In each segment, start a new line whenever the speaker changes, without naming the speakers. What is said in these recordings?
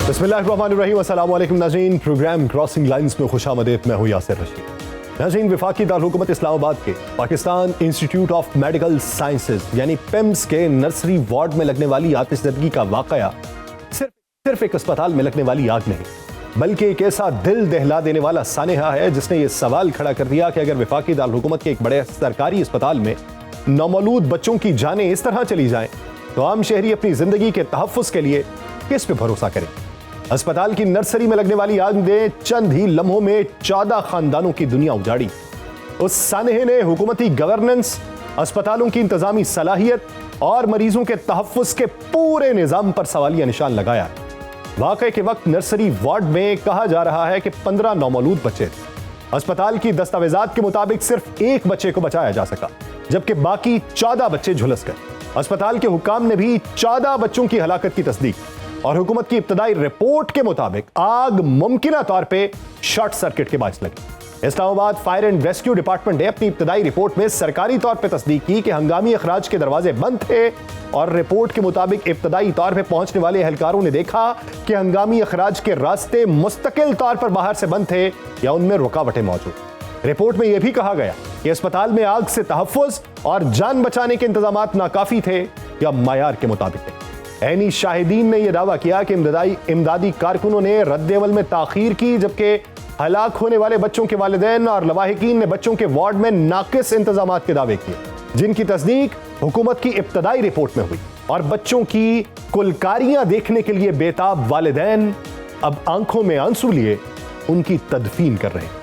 बिस्मिल्लाहिर्रहमानिर्रहीम। अस्सलाम वालेकुम नाज़रीन, प्रोग्राम क्रॉसिंग लाइंस में खुशामदीद। मैं हूँ यासिर रशीद। नाज़रीन, वफाकी दारुल-हुकूमत इस्लामाबाद के Pakistan institute of medical sciences यानी पिम्स के नर्सरी वार्ड में लगने वाली आतिशज़दगी का वाक़या सिर्फ एक अस्पताल में लगने वाली आग नहीं, बल्कि एक ऐसा दिल दहला देने वाला सानेहा है जिसने ये सवाल खड़ा कर दिया कि अगर वफाकी दारुल-हुकूमत के एक बड़े सरकारी अस्पताल में नौमौलूद बच्चों की जानें इस तरह चली जाएं तो आम शहरी अपनी जिंदगी के तहफ़्फ़ुज़ के लिए किस पे भरोसा करें। अस्पताल की नर्सरी में लगने वाली आग ने चंद ही लम्हों में 14 खानदानों की दुनिया उजाड़ी। उस सानेहे ने हुकूमती गवर्नेंस, अस्पतालों की इंतजामी सलाहियत और मरीजों के तहफ़्फ़ुज़ के पूरे निज़ाम पर सवालिया निशान लगाया। वाक़े के वक्त नर्सरी वार्ड में कहा जा रहा है कि 15 नौमौलूद बच्चे थे। अस्पताल की दस्तावेजात के मुताबिक सिर्फ एक बच्चे को बचाया जा सका, जबकि बाकी 14 बच्चे झुलस गए। अस्पताल के हुक्काम ने भी 14 बच्चों की हलाकत की तस्दीक और हुकूमत की इब्तदाई रिपोर्ट के मुताबिक आग मुमकिना तौर पे शॉर्ट सर्किट के बायस लगी। Islamabad fire and rescue department ने अपनी इब्तदाई रिपोर्ट में सरकारी तौर पे तस्दीक की कि हंगामी अखराज के दरवाजे बंद थे और रिपोर्ट के मुताबिक इब्तदाई तौर पे पहुंचने वाले एहलकारों ने देखा कि हंगामी अखराज के रास्ते मुस्तकिल तौर पर बाहर से बंद थे या उनमें रुकावटें मौजूद। रिपोर्ट में यह भी कहा गया कि अस्पताल में आग से तहफ़्फ़ुज़ और जान बचाने के इंतजामात नाकाफी थे या मायार के मुताबिक थे। ऐनी शाहिदीन ने यह दावा किया कि इमदादी कारकुनों ने रद्द-ए-अमल में ताखीर की, जबकि हलाक होने वाले बच्चों के वालिदैन और लवाहिकीन ने बच्चों के वार्ड में नाकिस इंतजामात के दावे किए, जिनकी तस्दीक हुकूमत की इब्तदाई रिपोर्ट में हुई। और बच्चों की कुलकारियां देखने के लिए बेताब वालिदैन अब आंखों में आंसू लिए उनकी तदफीन कर रहे हैं।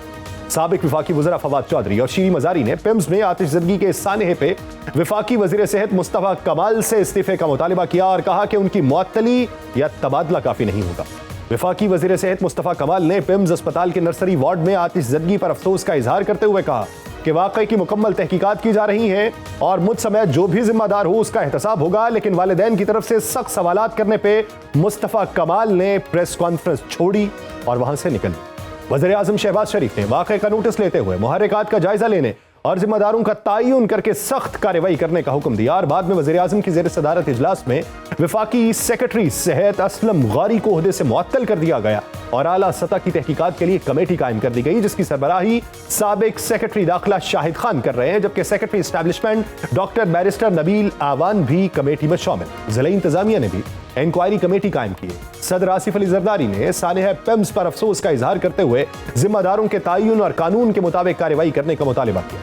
साबिक वफाकी वज़ीर फवाद चौधरी और शीरी मज़ारी ने पिम्स में आतिशज़दगी के सानेहे पे वफाकी वज़ीर सेहत मुस्तफ़ा कमाल से इस्तीफे का मुतालिबा किया और कहा कि उनकी मुअत्तली या तबादला काफ़ी नहीं होगा। वफाकी वज़ीर सेहत मुस्तफ़ा कमाल ने पिम्स अस्पताल के नर्सरी वार्ड में आतिशज़दगी पर अफसोस का इजहार करते हुए कहा कि वाक़ई की मुकम्मल तहकीकात की जा रही हैं और मुझ समय जो भी जिम्मेदार हो उसका एहतसाब होगा, लेकिन वालिदैन की तरफ से सख्त सवालात करने पर मुस्तफ़ा कमाल ने प्रेस कॉन्फ्रेंस छोड़ी और वहां से निकल ली। वज़ीर आज़म शहबाज शरीफ ने वाक़े का नोटिस लेते हुए मुहर्रिकात का जायजा लेने और जिम्मेदारों का तयन करके सख्त कार्रवाई करने का हुक्म दिया और बाद में वज़ीर आज़म की ज़ेर सदारत इजलास में वफाकी सेक्रेटरी सेहत असलम गारी को ओहदे से मुअत्तल कर दिया गया और आला सतह की तहकीकात के लिए कमेटी कायम कर दी गई, जिसकी सरबराही साबिक सेक्रेटरी दाखिला शाहिद खान कर रहे हैं, जबकि secretary establishment doctor barrister Nabeel Awan भी कमेटी में शामिल। ज़िला इंतजामिया ने भी इंक्वायरी कमेटी कायम की है। सदर आसिफ अली जरदारी ने सानेहा पिम्स पर अफसोस का इजहार करते हुए जिम्मेदारों के तयन और कानून के मुताबिक कार्रवाई करने का मुतालिबा किया।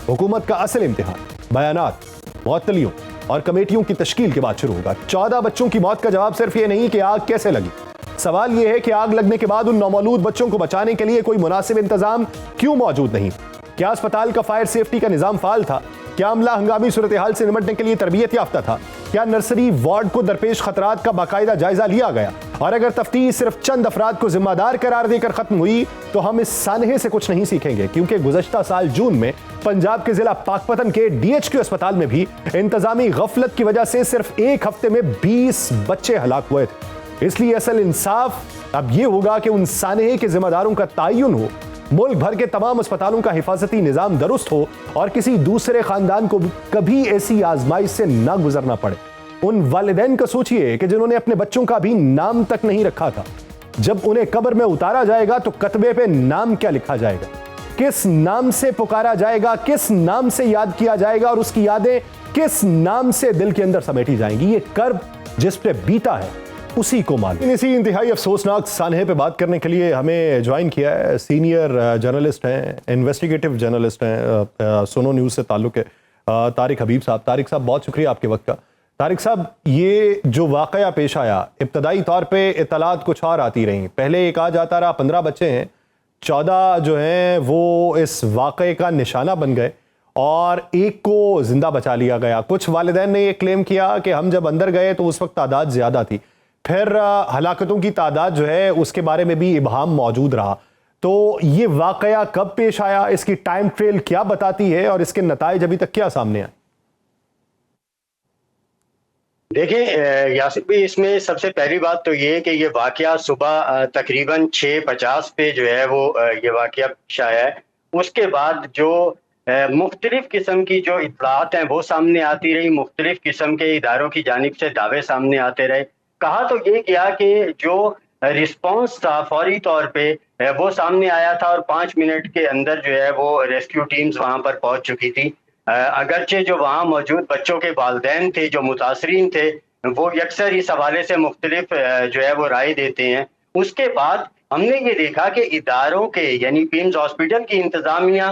हुकूमत का असल इम्तिहान बयानात, मुअत्तलियों और कमेटियों की तश्कील के बाद शुरू होगा। 14 बच्चों की मौत का जवाब सिर्फ ये नहीं कि आग कैसे लगी, सवाल यह है कि आग लगने के बाद उन नौमौलूद बच्चों को बचाने के लिए कोई मुनासिब इंतजाम क्यों मौजूद नहीं? क्या अस्पताल का फायर सेफ्टी का निजाम फाल था? क्या अमला हंगामी सूरत हाल से निपटने के लिए तरबियत याफ्ता था? क्या नर्सरी वार्ड को दरपेश खतरात का बाकायदा जायजा लिया गया? और अगर तफ्तीश सिर्फ चंद अफराद को जिम्मेदार करार देकर खत्म हुई तो हम इस सानहे से कुछ नहीं सीखेंगे, क्योंकि गुज़श्ता साल जून में पंजाब के जिला पाकपतन के DHQ अस्पताल में भी इंतजामी गफलत की वजह से सिर्फ एक हफ्ते में 20 बच्चे हलाक हुए थे। इसलिए असल इंसाफ अब यह होगा कि उन सानहे के जिम्मेदारों का तयन हो, मुल्क भर के तमाम अस्पतालों का हिफाजती निजाम दुरुस्त हो और किसी दूसरे खानदान को कभी ऐसी आजमाइश से ना गुजरना पड़े। उन वालिदैन का सोचिए कि जिन्होंने अपने बच्चों का भी नाम तक नहीं रखा था। जब उन्हें कब्र में उतारा जाएगा तो कतबे पे नाम क्या लिखा जाएगा, किस नाम से पुकारा जाएगा, किस नाम से याद किया जाएगा और उसकी यादें किस नाम से दिल के अंदर समेटी जाएंगी। ये कर्ब जिस पे बीता है उसी को मालूम। इसी इंतहाई अफसोसनाक सानहे पे बात करने के लिए हमें ज्वाइन किया है सीनियर जर्नलिस्ट हैं, इन्वेस्टिगेटिव जर्नलिस्ट हैं, सोनो न्यूज़ से ताल्लुक़ है, तारिक हबीब साहब। तारिक साहब, बहुत शुक्रिया आपके वक्त का। तारिक साहब, ये जो वाक़या पेश आया, इब्तदाई तौर पे इत्तलात कुछ और आती रहीं। पहले एक आ जाता रहा 15 बच्चे हैं, 14 जो हैं वो इस वाक़े का निशाना बन गए और एक को जिंदा बचा लिया गया। कुछ वालिदैन ने यह क्लेम किया कि हम जब अंदर गए तो उस वक्त तादाद ज़्यादा थी, फिर हलाकतों की तादाद जो है उसके बारे में भी इबहाम मौजूद रहा। तो ये वाक़या कब पेश आया, इसकी टाइम ट्रेल क्या बताती है और इसके नताइज अभी तक क्या सामने आए?
देखिए यासिर भाई, इसमें सबसे पहली बात तो ये है कि ये वाकया सुबह तकरीबन 6:50 पे जो है वो ये वाकया पेश आया है। उसके बाद जो मुख्तलिफ किस्म की जो इत्तलात हैं वो सामने आती रही, मुख्तलिफ किस्म के इदारों की जानिब से दावे सामने आते रहे। कहा तो ये गया कि जो रिस्पांस था फौरी तौर पे वो सामने आया था और 5 मिनट के अंदर जो है वो रेस्क्यू टीम्स वहां पर पहुंच चुकी थी। अगरचे जो वहाँ मौजूद बच्चों के वालिदैन थे, जो मुतासरीन थे, वो यकसर इस हवाले से मुख्तलिफ जो है वो राय देते हैं। उसके बाद हमने ये देखा कि इदारों के यानी पिम्स हॉस्पिटल की इंतजामिया,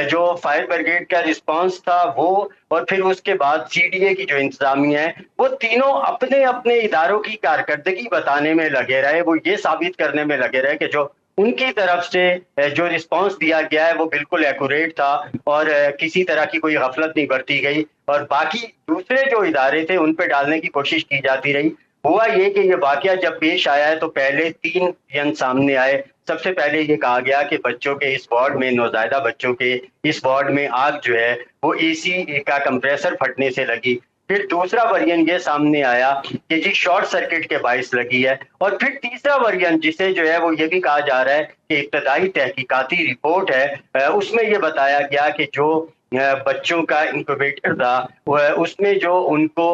जो फायर ब्रिगेड का रिस्पांस था वो, और फिर उसके बाद सीडीए की जो इंतजामिया है, वो तीनों अपने अपने इदारों की कारकर्दगी बताने में लगे रहे। वो ये साबित करने में लगे रहे कि जो उनकी तरफ से जो रिस्पांस दिया गया है वो बिल्कुल एक्यूरेट था और किसी तरह की कोई गफलत नहीं बरती गई, और बाकी दूसरे जो इदारे थे उन पे डालने की कोशिश की जाती रही। हुआ ये कि ये वाकया जब पेश आया है तो पहले 3 जन सामने आए। सबसे पहले ये कहा गया कि बच्चों के इस वार्ड में, नौज़ायदा बच्चों के इस वार्ड में आग जो है वो एसी का कंप्रेसर फटने से लगी। फिर दूसरा वर्जन ये सामने आया कि जी शॉर्ट सर्किट के बाइस लगी है, और फिर तीसरा वर्जन जिसे जो है वो ये भी कहा जा रहा है कि इब्तदाई तहकीकाती रिपोर्ट है, उसमें ये बताया गया कि जो बच्चों का इंक्यूबेटर था उसमें जो उनको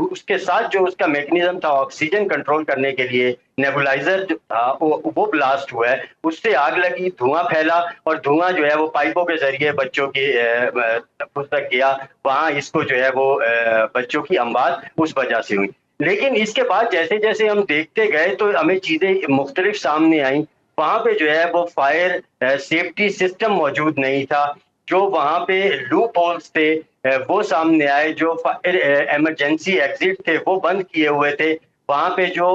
उसके साथ जो उसका मैकेनिज्म था ऑक्सीजन कंट्रोल करने के लिए नेबुलाइजर जो था वो ब्लास्ट हुआ है, उससे आग लगी, धुआं फैला, और धुआं जो है वो पाइपों के जरिए बच्चों के तक गया। वहां इसको जो है वो बच्चों की अमवात उस वजह से हुई। लेकिन इसके बाद जैसे जैसे हम देखते गए तो हमें चीजें मुख्तलिफ सामने आई। वहां पे जो है वो फायर सेफ्टी सिस्टम मौजूद नहीं था। जो वहां पे लूप होल्स थे वो सामने आए। जो फायर इमरजेंसी एग्जिट थे वो बंद किए हुए थे। वहां पे जो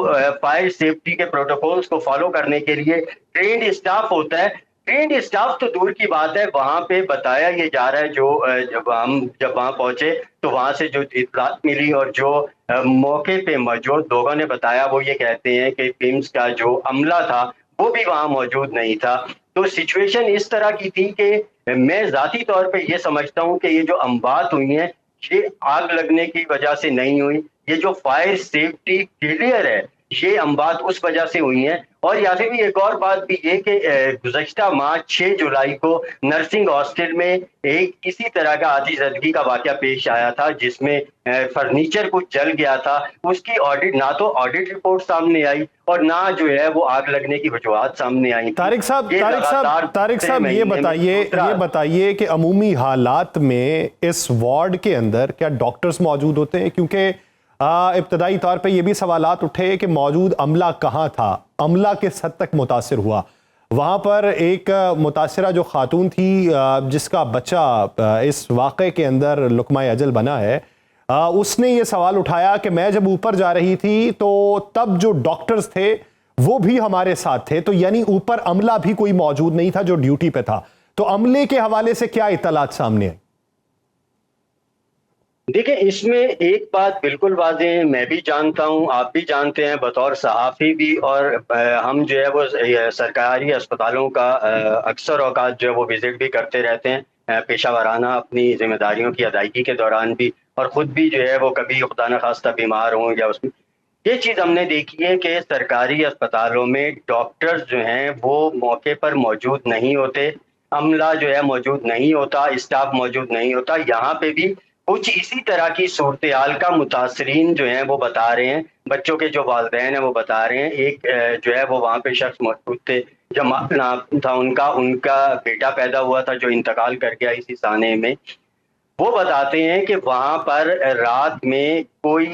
फायर सेफ्टी के प्रोटोकॉल्स को फॉलो करने के लिए ट्रेंड स्टाफ होता है, ट्रेंड स्टाफ तो दूर की बात है, वहां पे बताया ये जा रहा है जो जब वहां पहुंचे तो वहां से जो इत्तलात मिली और जो मौके पे मौजूद लोगों ने बताया वो ये कहते हैं कि पिम्स का जो अमला था वो भी वहां मौजूद नहीं था। तो सिचुएशन इस तरह की थी कि मैं जाती तौर पे ये समझता हूँ कि ये जो अमवात हुई हैं ये आग लगने की वजह से नहीं हुई। ये जो फायर सेफ्टी फेलियर है ये अमवात उस वजह से हुई हैं। और यहाँ से भी एक और बात भी ये कि गुज़श्ता माह 6 जुलाई को नर्सिंग हॉस्टल में एक इसी तरह का आतिशबाजी का वाकया पेश आया था जिसमें फर्नीचर कुछ जल गया था। उसकी ऑडिट ना तो ऑडिट रिपोर्ट सामने आई और ना जो है वो आग लगने की वजूहत सामने आई।
तारिक साहब ये बताइए कि अमूमी हालात में इस वार्ड के अंदर क्या डॉक्टर्स मौजूद होते हैं? क्योंकि इब्तदाई तौर पे ये भी सवालात उठे कि मौजूद अमला कहाँ था, अमला किस हद तक मुतासिर हुआ। वहाँ पर एक मुतासिरा जो खातून थी जिसका बच्चा इस वाक़े के अंदर लुक़मा-ए अजल बना है, उसने ये सवाल उठाया कि मैं जब ऊपर जा रही थी तो तब जो डॉक्टर्स थे वो भी हमारे साथ थे, तो यानी ऊपर अमला भी कोई मौजूद नहीं था जो ड्यूटी पे था। तो अमले के हवाले से क्या इत्तलात सामने आई?
देखिए इसमें एक बात बिल्कुल वाज़ेह है, मैं भी जानता हूँ, आप भी जानते हैं बतौर सहाफ़ी भी, और हम जो है वो सरकारी अस्पतालों का अक्सर औक़ात जो है वो विज़िट भी करते रहते हैं पेशा वाराना अपनी ज़िम्मेदारियों की अदायगी के दौरान भी, और ख़ुद भी जो है वो कभी खुदा न खास्ता बीमार हों या उसमें ये चीज़ हमने देखी है कि सरकारी अस्पतालों में डॉक्टर्स जो हैं वो मौके पर मौजूद नहीं होते, अमला जो है मौजूद नहीं होता, स्टाफ मौजूद नहीं होता। यहाँ पे भी कुछ इसी तरह की सूरत-ए-हाल का मुतासरीन जो हैं वो बता रहे हैं, बच्चों के जो वालिदैन हैं वो बता रहे हैं। एक जो है वो वहाँ पे शख्स मौजूद थे, जब नाम था उनका बेटा पैदा हुआ था जो इंतकाल कर गया इसी साने में। वो बताते हैं कि वहाँ पर रात में कोई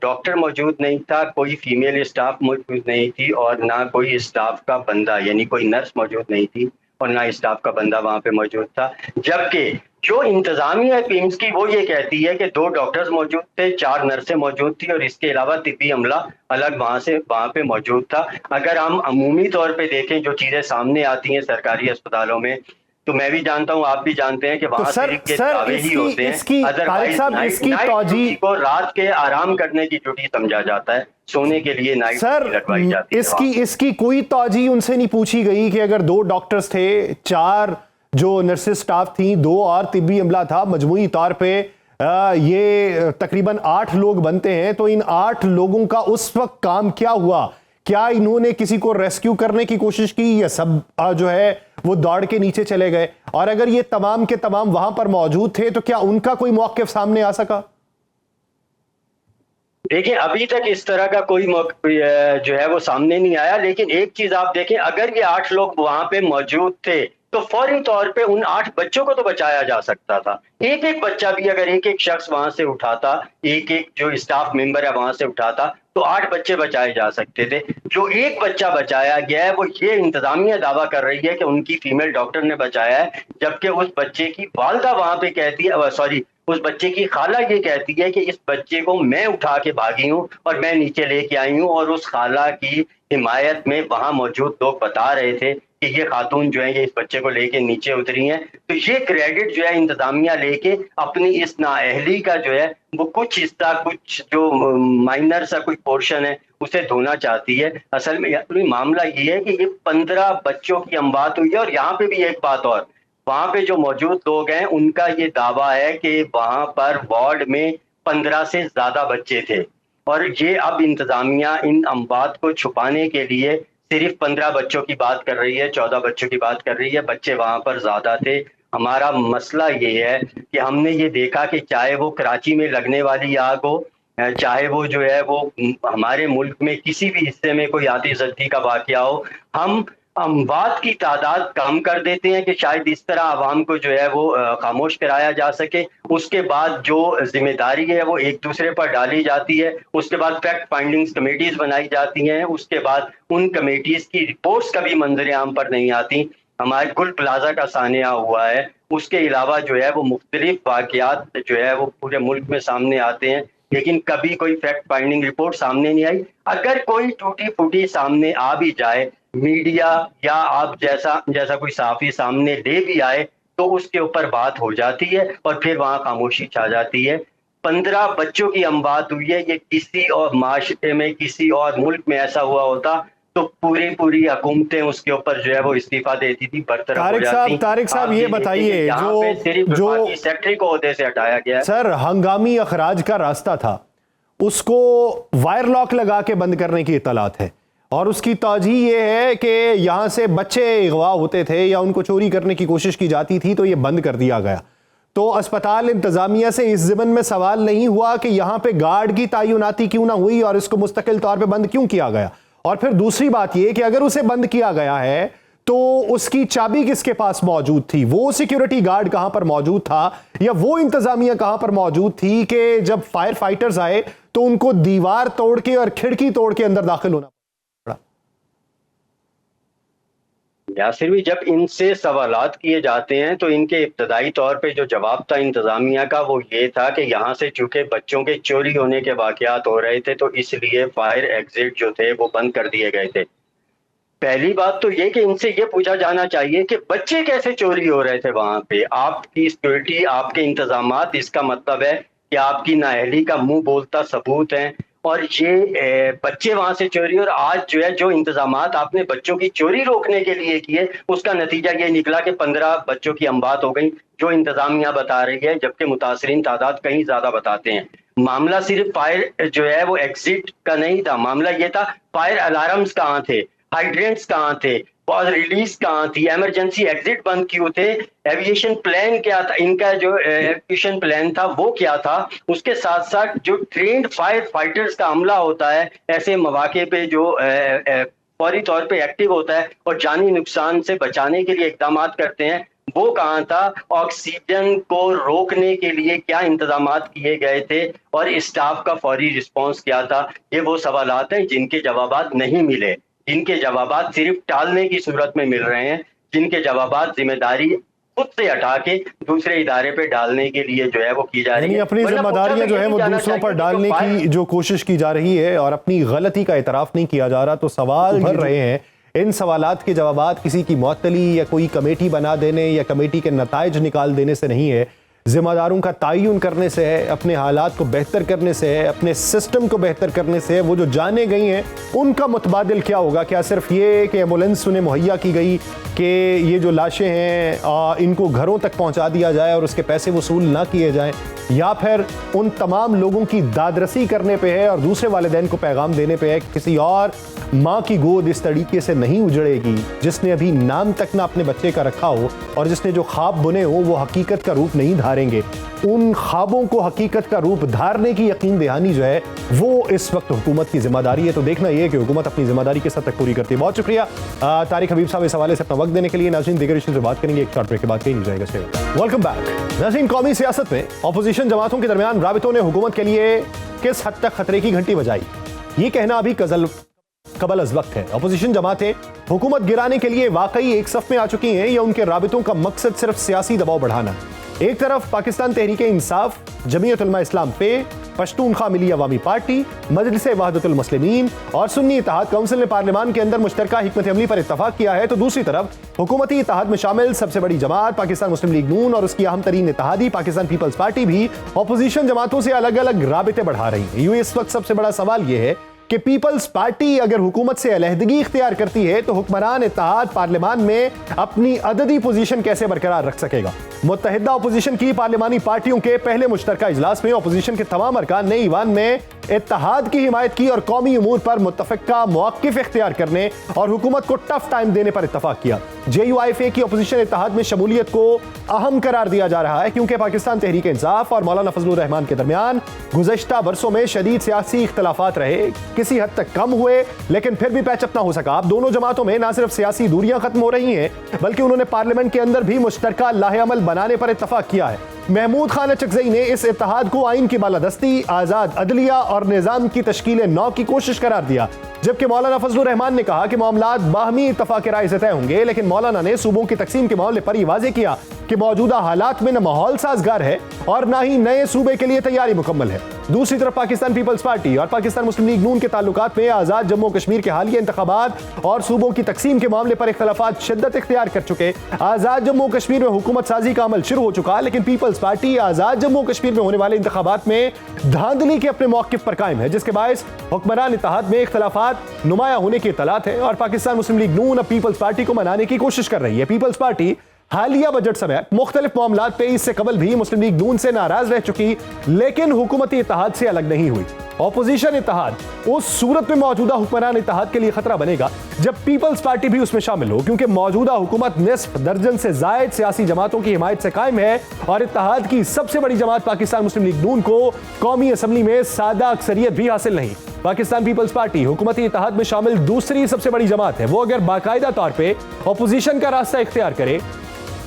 डॉक्टर मौजूद नहीं था, कोई फीमेल स्टाफ मौजूद नहीं थी और ना कोई स्टाफ का बंदा यानी कोई नर्स मौजूद नहीं थी और ना स्टाफ का बंदा वहाँ पे मौजूद था। जबकि जो इंतजामिया है पिम्स की वो ये कहती है कि 2 डॉक्टर्स मौजूद थे, 4 नर्सें मौजूद थी और इसके अलावा तिब्बी अमला अलग वहाँ पे मौजूद था। अगर हम अमूमी तौर पे देखें जो चीज़ें सामने आती हैं सरकारी अस्पतालों में, तो मैं भी जानता हूँ, आप भी जानते हैं कि वहाँ सिर्फ के दावे ही होते हैं। अदरवाइज नाइट को रात के आराम करने की ड्यूटी समझा जाता है, सोने के लिए नाइट लगवाई जाती है।
इसकी कोई तौजीह उनसे नहीं पूछी गई कि अगर 2 डॉक्टर्स थे, 4 जो नर्सेस स्टाफ थी, 2 और तिब्बी अमला था, मजमूई तौर पे ये तकरीबन 8 लोग बनते हैं, तो इन 8 लोगों का उस वक्त काम क्या हुआ? क्या इन्होंने किसी को रेस्क्यू करने की कोशिश की या सब जो है वो दौड़ के नीचे चले गए? और अगर ये तमाम के तमाम वहां पर मौजूद थे तो क्या उनका कोई मौक़िफ़ सामने आ सका?
देखिए अभी तक इस तरह का कोई जो है वो सामने नहीं आया, लेकिन एक चीज आप देखें, अगर ये 8 लोग वहां पे मौजूद थे तो फौरी तौर पे उन 8 बच्चों को तो बचाया जा सकता था। एक एक बच्चा भी अगर एक एक शख्स वहां से उठाता, एक एक जो स्टाफ मेंबर है वहां से उठाता, तो 8 बच्चे बचाए जा सकते थे। जो एक बच्चा बचाया गया है वो ये इंतजामिया दावा कर रही है कि उनकी फीमेल डॉक्टर ने बचाया है, जबकि उस बच्चे की वालदा वहां पे कहती है, सॉरी, उस बच्चे की खाला ये कहती है कि इस बच्चे को मैं उठा के भागी हूँ और मैं नीचे लेके आई हूँ, और उस खाला की हिमायत में वहां मौजूद लोग बता रहे थे कि ये खातून जो है ये इस बच्चे को लेके नीचे उतरी हैं। तो ये क्रेडिट जो है इंतजामिया लेके अपनी इस नाअहली का जो है वो कुछ हिस्सा, कुछ जो माइनर सा कोई पोर्शन है उसे धोना चाहती है। असल में मामला ये है कि ये 15 बच्चों की हम बात हुई है। और यहाँ पे भी एक बात और, वहां पे जो मौजूद लोग हैं उनका ये दावा है कि वहां पर वार्ड में 15 से ज्यादा बच्चे थे, और ये अब इंतजामिया इन अमवात को छुपाने के लिए सिर्फ 15 बच्चों की बात कर रही है, 14 बच्चों की बात कर रही है। बच्चे वहां पर ज्यादा थे। हमारा मसला ये है कि हमने ये देखा कि चाहे वो कराची में लगने वाली आग हो, चाहे वो जो है वो हमारे मुल्क में किसी भी हिस्से में कोई आतिशबाजी का वाकया हो, हम अमवात की तादाद कम कर देते हैं कि शायद इस तरह आवाम को जो है वो खामोश कराया जा सके। उसके बाद जो जिम्मेदारी है वो एक दूसरे पर डाली जाती है। उसके बाद फैक्ट फाइंडिंग्स कमेटीज बनाई जाती हैं। उसके बाद उन कमेटीज की रिपोर्ट्स कभी मंजर आम पर नहीं आती। हमारे गुल प्लाजा का सानिया हुआ है, उसके अलावा जो है वो मुख्तलिफ वाकयात जो है वो पूरे मुल्क में सामने आते हैं, लेकिन कभी कोई फैक्ट फाइंडिंग रिपोर्ट सामने नहीं आई। अगर कोई टूटी फूटी सामने आ भी जाए, मीडिया या आप जैसा कोई साफी सामने ले भी आए, तो उसके ऊपर बात हो जाती है और फिर वहां खामोशी छा जाती है। 15 बच्चों की हम बात हुई है। ये किसी और माशरे में, किसी और मुल्क में ऐसा हुआ होता तो पूरी हुकूमतें उसके ऊपर जो है वो इस्तीफा देती थी, बरतरफ हो जाती।
तारिक साहब ये बताइए,
जो सेक्रेटरी को ओहदे से हटाया गया
सर हंगामी अखराज का रास्ता था, उसको वायर लॉक लगा के बंद करने की इत्तलात है, और उसकी तौजीह ये है कि यहां से बच्चे अगवा होते थे या उनको चोरी करने की कोशिश की जाती थी तो ये बंद कर दिया गया। तो अस्पताल इंतजामिया से इस ज़िमन में सवाल नहीं हुआ कि यहां पे गार्ड की तैनाती क्यों ना हुई और इसको मुस्तकिल तौर पे बंद क्यों किया गया? और फिर दूसरी बात यह कि अगर उसे बंद किया गया है तो उसकी चाबी किसके पास मौजूद थी? वो सिक्योरिटी गार्ड कहां पर मौजूद था, या वो इंतजामिया कहां पर मौजूद थी कि जब फायर फाइटर्स आए तो उनको दीवार तोड़ के और खिड़की तोड़ के अंदर दाखिल होना पड़ा?
यासिर भी, जब इनसे सवालात किए जाते हैं तो इनके इब्तदाई तौर पे जो जवाब था इंतजामिया का वो ये था कि यहाँ से चूंकि बच्चों के चोरी होने के वाकयात हो रहे थे तो इसलिए फायर एग्जिट जो थे वो बंद कर दिए गए थे। पहली बात तो ये कि इनसे ये पूछा जाना चाहिए कि बच्चे कैसे चोरी हो रहे थे वहां पे। आपकी सिक्योरिटी, आपके इंतजामात, इसका मतलब है कि आपकी नाअहली का मुंह बोलता सबूत है, और ये बच्चे वहां से चोरी। और आज जो है जो इंतजामात आपने बच्चों की चोरी रोकने के लिए किए, उसका नतीजा ये निकला कि 15 बच्चों की अमवात हो गई, जो इंतजामिया बता रही है, जबकि मुतासरीन तादाद कहीं ज्यादा बताते हैं। मामला सिर्फ फायर जो है वो एग्जिट का नहीं था, मामला ये था फायर अलार्म्स कहाँ थे, हाइड्रेंट्स कहाँ थे, और रिलीज कहाँ थी, इमरजेंसी एग्जिट बंद क्यों थे, एविएशन प्लान क्या था, इनका जो एविएशन प्लान था वो क्या था। उसके साथ साथ जो ट्रेंड फायर फाइटर्स का अमला होता है ऐसे मौके पे जो फौरी तौर पे एक्टिव होता है और जानी नुकसान से बचाने के लिए इकदाम करते हैं, वो कहाँ था। ऑक्सीजन को रोकने के लिए क्या इंतजामात किए गए थे और स्टाफ का फौरी रिस्पॉन्स क्या था। ये वो सवालात हैं जिनके जवाबात नहीं मिले, जिनके जवाबात सिर्फ टालने की सूरत में मिल रहे हैं, जिनके जवाबात जिम्मेदारी खुद से हटा के दूसरे इदारे पे डालने के लिए जो है वो की जा रही है।
अपनी जिम्मेदारियां जो है वो दूसरों पर डालने की जो कोशिश की जा रही है और अपनी गलती का इतराफ नहीं किया जा रहा। तो सवाल भर रहे हैं, इन सवालात के जवाबात किसी की मुअत्तली या कोई कमेटी बना देने या कमेटी के नताइज निकाल देने से नहीं है, जिम्मेदारों का तयन करने से है, अपने हालात को बेहतर करने से है, अपने सिस्टम को बेहतर करने से है। वो जो जाने गई हैं उनका मुतबादिल क्या होगा? क्या सिर्फ ये कि एम्बुलेंस उन्हें मुहैया की गई कि ये जो लाशें हैं इनको घरों तक पहुंचा दिया जाए और उसके पैसे वसूल ना किए जाएं, या फिर उन तमाम लोगों की दादरसी करने पे है और दूसरे वालिदैन को पैगाम देने पे है कि किसी और माँ की गोद इस तरीके से नहीं उजड़ेगी जिसने अभी नाम तक ना अपने बच्चे का रखा हो और जिसने जो ख्वाब बुने हो वो हकीकत का रूप नहीं धारे। गुजारेंगे, उन ख्वाबों को हकीकत का रूप धारने की यकीन दहानी जो है वो इस वक्त हुकूमत की जिम्मेदारी है। तो देखना यह है कि हुकूमत अपनी जिम्मेदारी किस हद तक पूरी करती है। बहुत शुक्रिया तारिक हबीब साहब इस हवाले से अपना वक्त देने के लिए। नाज़रीन, दीगर इश्यूज़ पे बात करेंगे एक शॉर्ट ब्रेक के बाद। कहीं नहीं जाएगा। Welcome back. नाज़रीन, कौमी सियासत में अपोजिशन जमातों के दरमियान राबितों ने हुकूमत के लिए किस हद तक खतरे की घंटी बजाई, ये कहना अभी कबल अज़ वक्त है। अपोजिशन जमातें हुकूमत गिराने के लिए वाकई एक सफ में आ चुकी हैं या उनके राबितों का मकसद सिर्फ सियासी दबाव बढ़ाना है? एक तरफ पाकिस्तान तहरीक इंसाफ, जमीयत उलमा इस्लाम पे, पश्तूनख्वा मिली अवामी पार्टी, मजलिस वहदतुल मुस्लिमीन और सुन्नी इत्तेहाद काउंसिल ने पार्लियामान के अंदर मुश्तरका हिकमत अमली पर इत्तफाक किया है, तो दूसरी तरफ हुकूमती इत्तेहाद में शामिल सबसे बड़ी जमात पाकिस्तान मुस्लिम लीग नून और उसकी अहम तरीन इत्तेहादी पाकिस्तान पीपल्स पार्टी भी अपोजिशन जमातों से अलग अलग राबिते बढ़ा रही है। यूं इस वक्त सबसे बड़ा सवाल यह है कि पीपल्स पार्टी अगर हुकूमत से अलहदगी इख्तियार करती है तो हुक्मरान इत्तेहाद पार्लियामान में अपनी अददी पोजीशन कैसे बरकरार रख सकेगा? मुत्तहिदा अपोजिशन की पार्लियामानी पार्टियों के पहले मुश्तरका इजलास में अपोजिशन के तमाम अरकान ने ईवान में इत्तेहाद की हिमायत की और कौमी उमूर पर मुत्तफ़िका मौक़िफ़ इख्तियार करने और हुकूमत को टफ टाइम देने पर इत्तफाक किया। JUIFA की अपोजिशन इत्तेहाद में शमूलियत को अहम करार दिया जा रहा है क्योंकि पाकिस्तान तहरीक इंसाफ और मौलाना फजलुर रहमान के दरमियान गुज़श्ता बरसों में शदीद सियासी इख्तलाफात रहे, किसी हद तक कम हुए लेकिन फिर भी पैचअप ना हो सका। अब दोनों जमातों में ना सिर्फ सियासी दूरियां खत्म हो रही हैं बल्कि उन्होंने पार्लियामेंट के अंदर भी मुश्तरका लाहे-अमल बनाने पर इत्तफाक किया है। महमूद खान अचकज़ई ने इस इत्तेहाद को आइन की बालादस्ती, आज़ाद अदलिया और निज़ाम की तश्कील नौ की कोशिश करार दिया, जबकि मौलाना फजलुर रहमान ने कहा कि मामलात बाहमी इत्तफाक राय से तय होंगे। लेकिन मौलाना ने सूबों की तकसीम के मामले पर यह वाज़ेह किया कि मौजूदा हालात में न माहौल साजगार है और न ही नए सूबे के लिए तैयारी मुकम्मल है। दूसरी तरफ पाकिस्तान पीपल्स पार्टी और पाकिस्तान मुस्लिम लीग नून के ताल्लुकात में आज़ाद जम्मू कश्मीर के हालिया इंतखाबात और सूबों की तकसीम के मामले पर इख्तलाफात शिद्दत इख्तियार कर चुके। आज़ाद जम्मू कश्मीर में हुकूमत साजी का अमल शुरू हो चुका, लेकिन पीपल्स पार्टी आज़ाद जम्मू कश्मीर में होने वाले इंतखाबात में धांधली के अपने मौक़िफ़ पर कायम है, जिसके बायस हुक्मरान इत्तेहाद में इख्तलाफात नुमाया होने की इत्तलात है और पाकिस्तान मुस्लिम लीग नून अब पीपल्स पार्टी को मनाने की कोशिश कर रही है। पीपल्स पार्टी हालिया बजट समेत मुख्तलिफ मामलात पे इससे कबल भी मुस्लिम लीग नून से नाराज रह चुकी, लेकिन हुकूमती इत्तेहाद से अलग नहीं हुई। ऑपोजिशन इत्तेहाद उस सूरत में मौजूदा हुक्मरान इत्तेहाद के लिए खतरा बनेगा जब पीपल्स पार्टी भी उसमें शामिल हो, क्योंकि मौजूदा हुकूमत निस्फ दर्जन से जायद सियासी जमातों की हिमायत से कायम है और इत्तेहाद की सबसे बड़ी जमात पाकिस्तान मुस्लिम लीग नून को कौमी असम्बली में सादा अक्सरियत भी हासिल नहीं। पाकिस्तान पीपल्स पार्टी हुकूमती इत्तेहाद में शामिल दूसरी सबसे बड़ी जमात है। वो अगर बाकायदा तौर पर अपोजिशन का रास्ता इख्तियार करे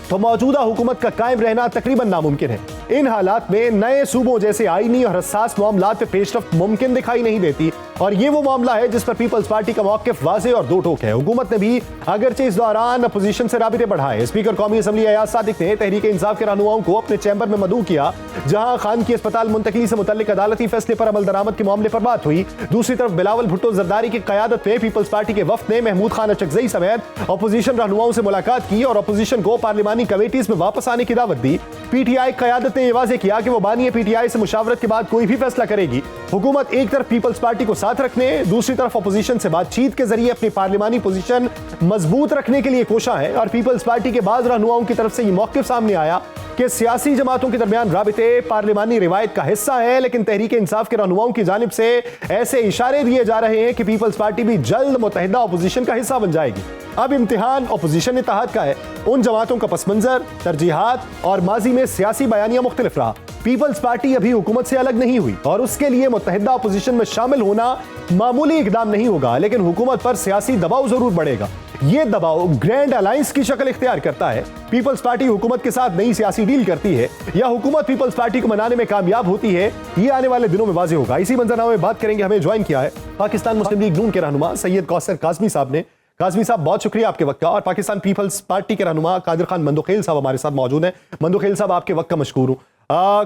तो मौजूदा हुकूमत का कायम रहना तकरीबन नामुमकिन है। इन हालात में नए सूबों जैसे आईनी और हसास मामलात पे पेशरफ्त मुमकिन दिखाई नहीं देती और ये वो मामला है जिस पर पीपल्स पार्टी का मौक़िफ़ वाज़ेह और दो टोक है। हुकूमत ने भी अगरचे इस दौरान अपोजिशन से राबिते बढ़ाए। स्पीकर कौमी असम्बली अयाज सादिक ने तहरीक इंसाफ के रहनुमाओं को अपने चैम्बर में मदऊ किया, जहां खान की अस्पताल मुंतकली से मुतल्लिक अदालती फैसले पर अमल दरामद के मामले पर बात हुई। दूसरी तरफ बिलावल भुट्टो जरदारी की क़यादत में पीपल्स पार्टी के वफ़द ने महमूद खान अचकज़ई समेत अपोजिशन रहनुमाओं से मुलाकात की और अपोजिशन को पार्लियामानी कमेटीज में वापस आने की दावत दी। PTI क़यादत ने यह वाज़ेह किया कि वो बानी PTI से मुशावरत के बाद कोई भी फैसला करेगी। हुकूमत एक तरफ पीपल्स पार्टी को साथ रखने, दूसरी तरफ अपोजिशन से बातचीत के जरिए अपनी पार्लियामानी पोजीशन मजबूत रखने के लिए कोशा है और पीपल्स पार्टी के बाद रहनुमाओं की तरफ से यह मौक़िफ़ सामने आया कि सियासी जमातों के दरमियान राबिते पार्लियामानी रिवायत का हिस्सा है, लेकिन तहरीक इंसाफ के रहनुमाओं की जानिब से ऐसे इशारे दिए जा रहे हैं कि पीपल्स पार्टी भी जल्द मुत्तहिदा अपोजिशन का हिस्सा बन जाएगी। अब इम्तिहान अपोजिशन इत्तेहाद का है। उन जमातों का पसमंजर, तरजीहात और माजी में सियासी बयानिया मुख्तलिफ रहा। पीपल्स पार्टी अभी हुकूमत से अलग नहीं हुई और उसके लिए मुत्तहिदा अपोजिशन में शामिल होना मामूली इकदाम नहीं होगा, लेकिन हुकूमत पर सियासी दबाव जरूर बढ़ेगा। ये दबाव ग्रैंड अलायंस की शक्ल इख्तियार करता है। पीपल्स पार्टी हुकूमत के साथ नई सियासी डील करती है या हुकूमत पीपल्स पार्टी को मनाने में कामयाब होती है, ये आने वाले दिनों में वाज़ेह होगा। इसी मंजरनामे में बात करेंगे। हमें ज्वाइन किया है पाकिस्तान मुस्लिम लीग नून के रहनुमा सैयद कौसर काज़मी साहब ने। काज़मी साहब, बहुत शुक्रिया आपके वक्त का। और पाकिस्तान पीपल्स पार्टी के रहनुमा कादिर खान मंदोखेल साहब हमारे साथ मौजूद हैं। मंदोखेल साहब, आपके वक्त का मशकूर हूँ।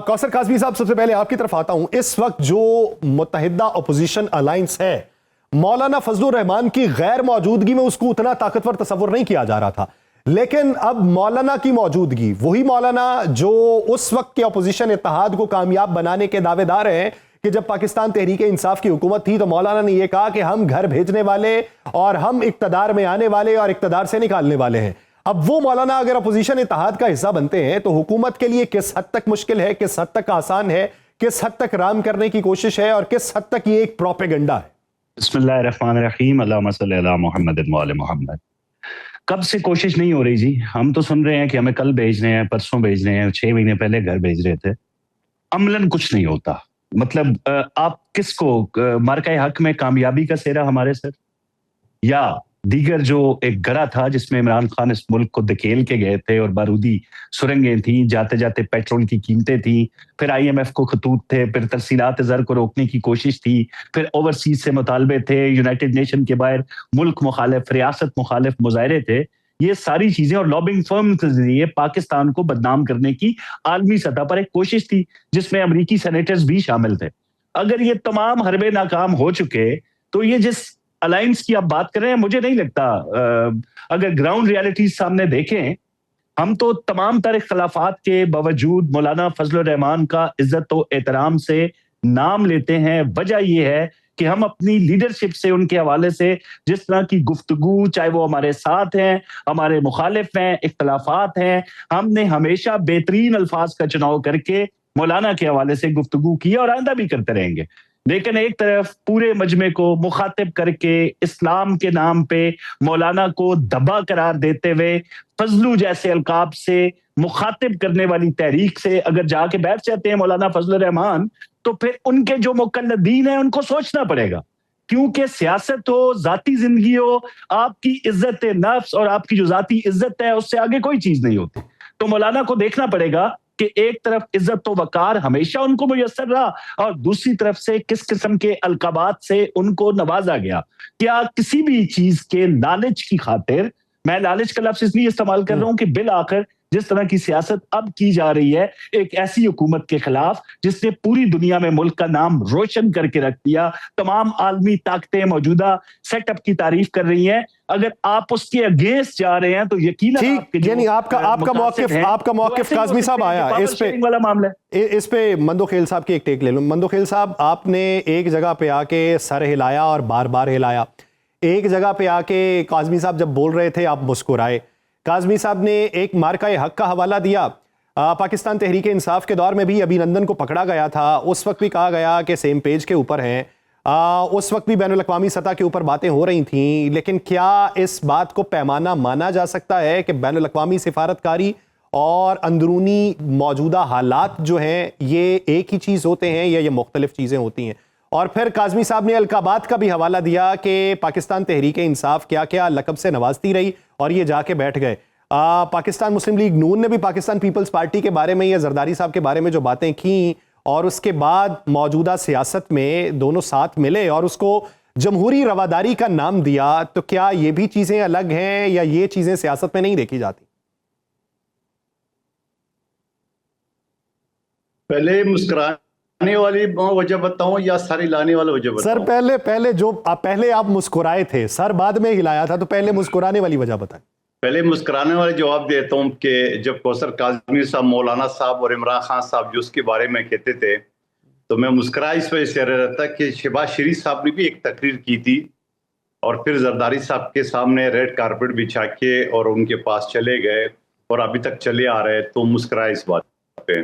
कौसर काज़मी साहब, सबसे पहले आपकी तरफ आता हूं। इस वक्त जो मुत्तहिदा अपोजिशन अलायंस है, मौलाना फजलुर रहमान की गैर मौजूदगी में उसको उतना ताकतवर तस्वुर नहीं किया जा रहा था, लेकिन अब मौलाना की मौजूदगी, वही मौलाना जो उस वक्त के अपोजिशन इत्तेहाद को कामयाब बनाने के दावेदार हैं कि जब पाकिस्तान तहरीक इंसाफ की हुकूमत थी तो मौलाना ने यह कहा कि हम घर भेजने वाले और हम इक्तदार में आने वाले और इक्तदार से निकालने वाले हैं। अब वो मौलाना अगर अपोजिशन इत्तेहाद का हिस्सा बनते हैं तो हुकूमत के लिए किस हद तक मुश्किल है, किस हद तक आसान है, किस हद तक राम करने की कोशिश है और किस हद तक ये एक प्रोपेगेंडा है?
बिस्मिल्लाहिर्रहमानिर्रहीम, अल्लाहुम्मा सल्ली अला मुहम्मद व आले मुहम्मद। कब से कोशिश नहीं हो रही जी। हम तो सुन रहे हैं कि हमें कल भेज रहे हैं, परसों भेज रहे हैं, 6 महीने पहले घर भेज रहे थे। अमलन कुछ नहीं होता। मतलब आप किसको मार्का हक में कामयाबी का सेहरा हमारे सर, या दीगर जो एक गरा था जिसमें इमरान खान इस मुल्क को धकेल के गए थे, और बारूदी सुरंगें थी, जाते जाते पेट्रोल की कीमतें थी, फिर IMF को खतूत थे, फिर तरसीलात ज़र को रोकने की कोशिश थी, फिर ओवरसीज से मुतालबे थे, यूनाइटेड नेशन के बाहर मुल्क मुखालिफ, रियासत मुखालिफ मुजाहरे थे। ये सारी चीजें और लॉबिंग फर्म के जरिए पाकिस्तान को बदनाम करने की आलमी सतह पर एक कोशिश थी, जिसमें अमरीकी सेनेटर्स भी शामिल थे। अगर ये तमाम हरबे नाकाम हो चुके, तो ये जिस अलायंस की आप बात कर रहे हैं, मुझे नहीं लगता, अगर ग्राउंड रियलिटीज सामने देखें, हम तो तमाम तरह खिलाफात के बावजूद मौलाना फजलुर रहमान का इज्जत तो एहतराम से नाम लेते हैं। वजह यह है कि हम अपनी लीडरशिप से, उनके हवाले से जिस तरह की गुफ्तगू, चाहे वो हमारे साथ हैं, हमारे मुखालिफ हैं, इख्तलाफात हैं, हमने हमेशा बेहतरीन अल्फाज का चुनाव करके मौलाना के हवाले से गुफ्तगू की और आइंदा भी करते रहेंगे। लेकिन एक तरफ पूरे मजमे को मुखातिब करके इस्लाम के नाम पे मौलाना को दबा करार देते हुए फजलू जैसे अलकाब से मुखातिब करने वाली तहरीक से अगर जाके बैठ जाते हैं मौलाना फजलुर रहमान, तो फिर उनके जो मुकल्लदीन हैं उनको सोचना पड़ेगा, क्योंकि सियासत हो, जाती जिंदगी हो, आपकी इज्जत नफ्स और आपकी जो जाती इज्जत है उससे आगे कोई चीज नहीं होती। तो मौलाना को देखना पड़ेगा कि एक तरफ इज्जत तो वकार हमेशा उनको मुयस्सर रहा, और दूसरी तरफ से किस किस्म के अलकाबात से उनको नवाजा गया। क्या किसी भी चीज के लालच की खातिर, मैं लालच का लफ्ज इसलिए इस्तेमाल कर रहा हूं कि बिल आखिर जिस तरह की सियासत अब की जा रही है एक ऐसी हुकूमत के खिलाफ जिसने पूरी दुनिया में मुल्क का नाम रोशन करके रख दिया, तमाम आलमी ताकतें मौजूदा सेटअप की तारीफ कर रही हैं, अगर आप उसके अगेंस्ट जा रहे हैं तो यकीनन
यानी आपका मौकिफ काज़मी साहब आया इस पे
वाला मामला है।
इस पे मंदो खेल साहब की एक टेक ले लूं। मंदो खेल साहब, आपने एक जगह पे आके सर हिलाया और बार बार हिलाया, एक जगह पे आके काज़मी साहब जब बोल रहे थे आप मुस्कुराए। काज़मी साहब ने एक मार्का हक का हवाला दिया। पाकिस्तान तहरीक इंसाफ के दौर में भी अभिनंदन को पकड़ा गया था, उस वक्त भी कहा गया कि सेम पेज के ऊपर हैं, उस वक्त भी बैनुल-अक़वामी सतह के ऊपर बातें हो रही थीं। लेकिन क्या इस बात को पैमाना माना जा सकता है कि बैनुल-अक़वामी सिफारतकारी और अंदरूनी मौजूदा हालात जो हैं ये एक ही चीज़ होते हैं या ये मुख्तलिफ चीज़ें होती हैं? और फिर काज़मी साहब ने अलकाबात का भी हवाला दिया कि पाकिस्तान तहरीक इंसाफ क्या क्या लकब से नवाजती रही और ये जाके बैठ गए। पाकिस्तान मुस्लिम लीग नून ने भी पाकिस्तान पीपल्स पार्टी के बारे में या जरदारी साहब के बारे में जो बातें की, और उसके बाद मौजूदा सियासत में दोनों साथ मिले और उसको जमहूरी रवादारी का नाम दिया, तो क्या ये भी चीज़ें अलग हैं या ये चीज़ें सियासत में नहीं देखी जाती?
पहले मुस्कुराने वाली वजह बताऊं या सारी लाने वाली वजह बताऊं?
सर पहले आप मुस्कुराए थे, सर बाद में हिलाया था, तो पहले मुस्कुराने वाली वजह बताएं।
पहले मुस्कुराने वाले जवाब देता हूं कि जब कौसर काज़मी साहब, मौलाना साहब और इमरान खान साहब जो उसके बारे में कहते थे, तो मैं मुस्कुरा इस वजह से रहा था कि शहबाज शरीफ साहब ने भी एक तकरीर की थी और फिर जरदारी साहब के सामने रेड कारपेट बिछा के और उनके पास चले गए और अभी तक चले आ रहे, तो मुस्कुरा इस बात पे।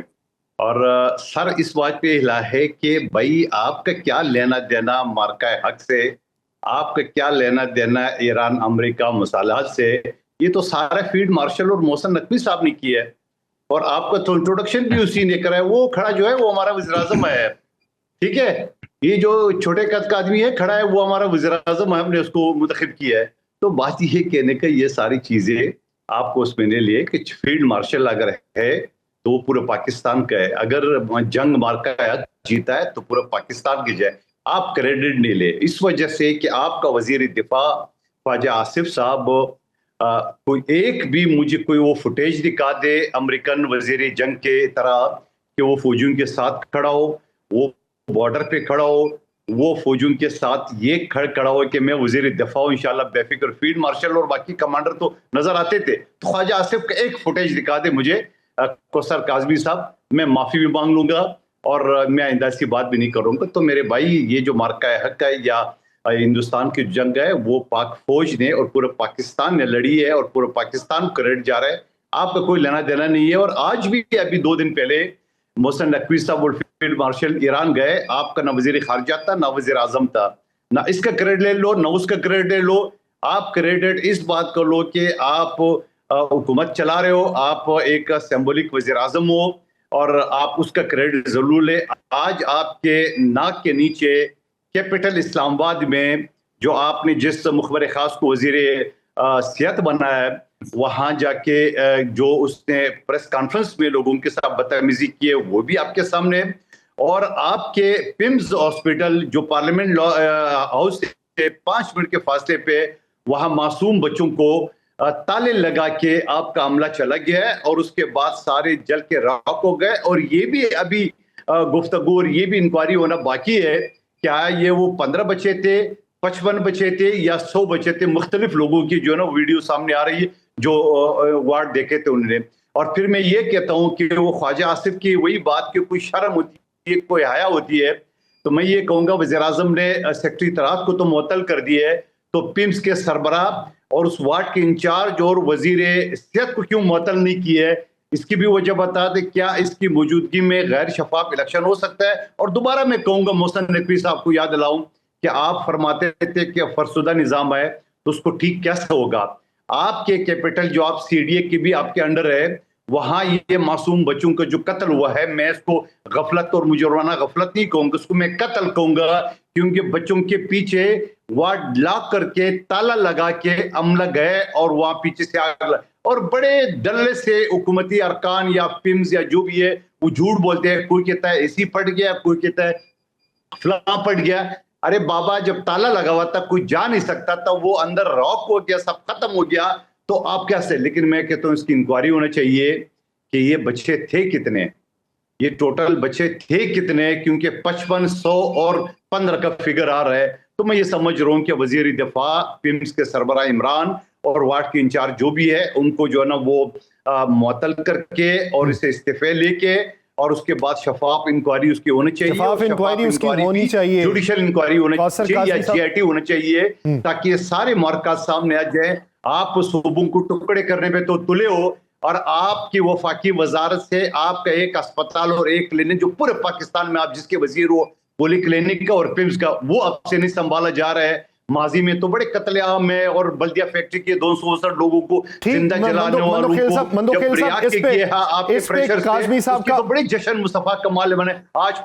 और सर इस बात पे हिला है कि भाई आपका क्या लेना देना मार्का हक से, आपका क्या लेना देना ईरान अमेरिका मसालात से? ये तो सारा फील्ड मार्शल और मोहसिन नकवी साहब ने किया है और आपका तो इंट्रोडक्शन भी उसी ने करा है। वो खड़ा जो है वो हमारा वज़ीर-ए-आज़म है, ठीक है। ये जो छोटे कद का आदमी है खड़ा है वो हमारा वज़ीर-ए-आज़म है, हमने उसको मुंतखब किया है। तो बात ये कहने का ये सारी चीजें आपको उसमें ले लिए कि फील्ड मार्शल अगर है तो वो पूरे पाकिस्तान का है, अगर जंग मार्का जीता है तो पूरा पाकिस्तान की जाए, आप क्रेडिट नहीं ले। इस वजह से कि आपका वजीर दिफा ख्वाजा आसिफ साहब कोई एक भी मुझे कोई वो फुटेज दिखा दे अमेरिकन वजीर जंग के तरह कि वो फौजियों के साथ खड़ा हो, वो बॉर्डर पे खड़ा हो, वो फौजियों के साथ ये खड़ा हो कि मैं वजीर दिफा हूँ इंशाल्लाह बेफिक्र। फील्ड मार्शल और बाकी कमांडर तो नजर आते थे, तो ख्वाजा आसिफ का एक फुटेज दिखा दे मुझे कौसर काज़मी साहब, मैं माफी भी मांग लूंगा और मैं आइंदा इसकी बात भी नहीं करूंगा। तो मेरे भाई ये जो मार्का हक है या हिंदुस्तान की जंग है वो पाक फौज ने और पूरे पाकिस्तान ने लड़ी है और पूरे पाकिस्तान को क्रेडिट जा रहा है, आपका कोई लेना देना नहीं है। और आज भी अभी 2 दिन पहले मोहसिन नकवी साहब और फील्ड मार्शल ईरान गए, आपका ना वजीर खारजा था ना वजीर आजम था, ना इसका क्रेडिट ले लो ना उसका क्रेडिट ले लो। आप क्रेडिट इस बात को लो कि आप हुकूमत चला रहे हो, आप एक सिंबॉलिक वजीर आजम हो और आप उसका क्रेडिट जरूर ले। आज आपके नाक के नीचे कैपिटल इस्लामाबाद में जो आपने जिस मुखबर खास को वजीर सेहत बनाया है, वहां जाके जो उसने प्रेस कॉन्फ्रेंस में लोगों के साथ बदतमीजी की है वो भी आपके सामने है। और आपके पिम्स हॉस्पिटल जो पार्लियामेंट हाउस से 5 मिनट के फासले पे वहां मासूम बच्चों को ताले लगा के आपका हमला चला गया है और उसके बाद सारे जल के राख हो गए। और ये भी अभी गुफ्तगू और ये भी इंक्वायरी होना बाकी है, क्या ये वो 15 बच्चे थे, 55 बच्चे थे या 100 बच्चे थे। मुख्तलिफ लोगों की जो है ना वीडियो सामने आ रही है जो वार्ड देखे थे उन्होंने। और फिर मैं ये कहता हूँ कि वो ख्वाजा आसिफ की वही बात की कोई शर्म होती है, कोई हया होती है, तो मैं ये कहूँगा वज़ीर आज़म ने सेक्रेटरी तरात को तो मुअत्तल कर दिया है, तो पिम्स के सरबराह और उस वार्ड के इंचार्ज और वजीर सेहत को क्यों मुअत्तल नहीं किया है, इसकी भी वजह बता दे। क्या इसकी मौजूदगी में गैर शफाफ इलेक्शन हो सकता है? और दोबारा मैं कहूँगा मोहसिन नकवी साहब को याद दिलाऊं कि आप फरमाते थे कि फरसुदा निज़ाम है तो उसको ठीक कैसे होगा। आपके कैपिटल जो आप CDA की भी आपके अंडर है, वहां ये मासूम बच्चों का जो कत्ल हुआ है, मैं इसको गफलत और मुजरमाना गफलत नहीं कहूंगा, उसको मैं कत्ल कहूंगा, क्योंकि बच्चों के पीछे वार्ड लॉक करके ताला लगा के अमला गए और वहां पीछे से आग लगा। और बड़े डल्ले से हुकूमती अरकान या पिम्स या जो भी है वो झूठ बोलते हैं। कोई कहता है AC फट गया, कोई कहता है फलां फट गया। अरे बाबा, जब ताला लगा हुआ था कोई जा नहीं सकता था, वो अंदर रॉक हो गया, सब खत्म हो गया, तो आप कैसे? लेकिन मैं कहता हूं इसकी इंक्वायरी होना चाहिए कि ये बच्चे थे कितने, ये टोटल बच्चे थे कितने, क्योंकि 55, 100 और 15 का फिगर आ रहा है। तो मैं ये समझ रहा हूं कि वजीर दिफा, पिम्स के सरबराह इमरान और वार्ड के इंचार्ज जो भी है उनको जो है ना वो मुअत्तल करके और इसे इस्तीफे लेके और उसके बाद शफाफ इंक्वायरी उसकी होनी चाहिए।
शफाफ इंक्वायरी उसकी होनी चाहिए,
जुडिशियल इंक्वायरी होनी चाहिए या GIT होना चाहिए, ताकि ये सारे मरकज सामने आ जाए। आप सूबों को टुकड़े करने पे तो तुले हो और आपकी वफाकी वजारत से आपका एक अस्पताल और एक क्लिनिक जो पूरे पाकिस्तान में आप जिसके वजीर हो, पोली क्लिनिक का और पिम्स का, वो आपसे नहीं संभाला जा रहा है। माजी में तो बड़े कत्लेआम है और बल्दिया फैक्ट्री के 269 लोगों को जिंदा जलाने वालों को तो बड़े जश्न मुस्तफा कमाल बने। आज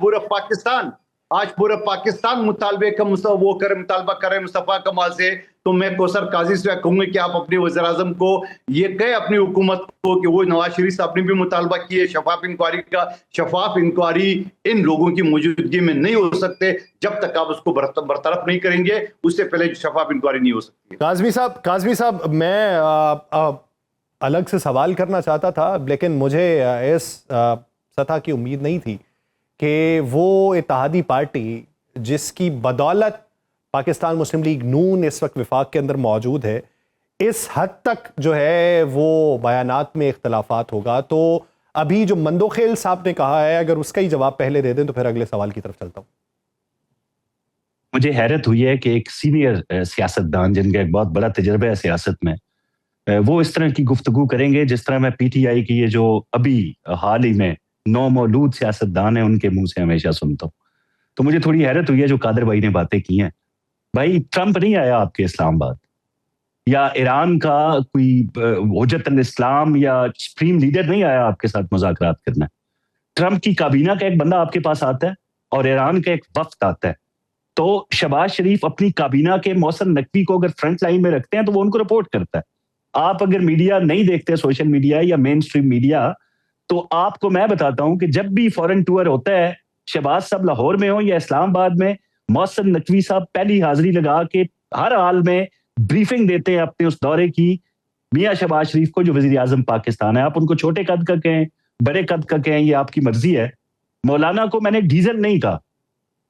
पूरा पाकिस्तान मुतालबे का वो करे, मुतालबा करे मुस्तफा कमाल से। तो मैं कौसर काजी से कहूंगा कि आप अपने वज़ीर आज़म को ये कहे, अपनी हुकूमत को, कि वो नवाज शरीफ साहब ने भी मुतालबा किए शफाफ इंक्वायरी का। शफाफ इंक्वायरी इन लोगों की मौजूदगी में नहीं हो सकते जब तक आप उसको बरतरफ नहीं करेंगे, उससे पहले शफाफ इंक्वायरी नहीं हो सकती।
काज़मी साहब, मैं अलग से सवाल करना चाहता था, लेकिन मुझे इस सतह की उम्मीद नहीं थी कि वो इत्तेहादी पार्टी जिसकी बदौलत पाकिस्तान मुस्लिम लीग नून इस वक्त विफाक के अंदर मौजूद है, इस हद तक जो है वो बयानात में इख्तलाफात होगा। तो अभी जो मंदोखेल साहब ने कहा है, अगर उसका ही जवाब पहले दे दें तो फिर अगले सवाल की तरफ चलता हूँ।
मुझे हैरत हुई है कि एक सीनियर सियासतदान जिनका एक बहुत बड़ा तजर्बा है सियासत में, वो इस तरह की गुफ्तगू करेंगे जिस तरह मैं PTI की ये जो अभी हाल ही में नौमौलूद सियासतदान है उनके मुंह से हमेशा सुनता हूँ। तो मुझे थोड़ी हैरत हुई है जो कादर भाई ने बातें की हैं। भाई, ट्रंप नहीं आया आपके इस्लामाबाद, या ईरान का कोई हुज्जतुल इस्लाम या सुप्रीम लीडर नहीं आया आपके साथ मुज़ाकरात करना। ट्रंप की काबीना का एक बंदा आपके पास आता है और ईरान का एक वफ्द आता है। तो शहबाज शरीफ अपनी काबीना के मोहसिन नकवी को अगर फ्रंट लाइन में रखते हैं तो वो उनको रिपोर्ट करता है। आप अगर मीडिया नहीं देखते, सोशल मीडिया या मेन स्ट्रीम मीडिया, तो आपको मैं बताता हूं कि जब भी फॉरेन टूर होता है, शहबाज साहब लाहौर में हो या इस्लामाबाद में, मोहसिन नकवी साहब पहली हाजिरी लगा के हर हाल में ब्रीफिंग देते हैं अपने उस दौरे की। मियां शहबाज शरीफ को जो वजीर आजम पाकिस्तान है, आप उनको छोटे कद का कहें, बड़े कद का कहें, ये आपकी मर्जी है। मौलाना को मैंने डीजल नहीं कहा,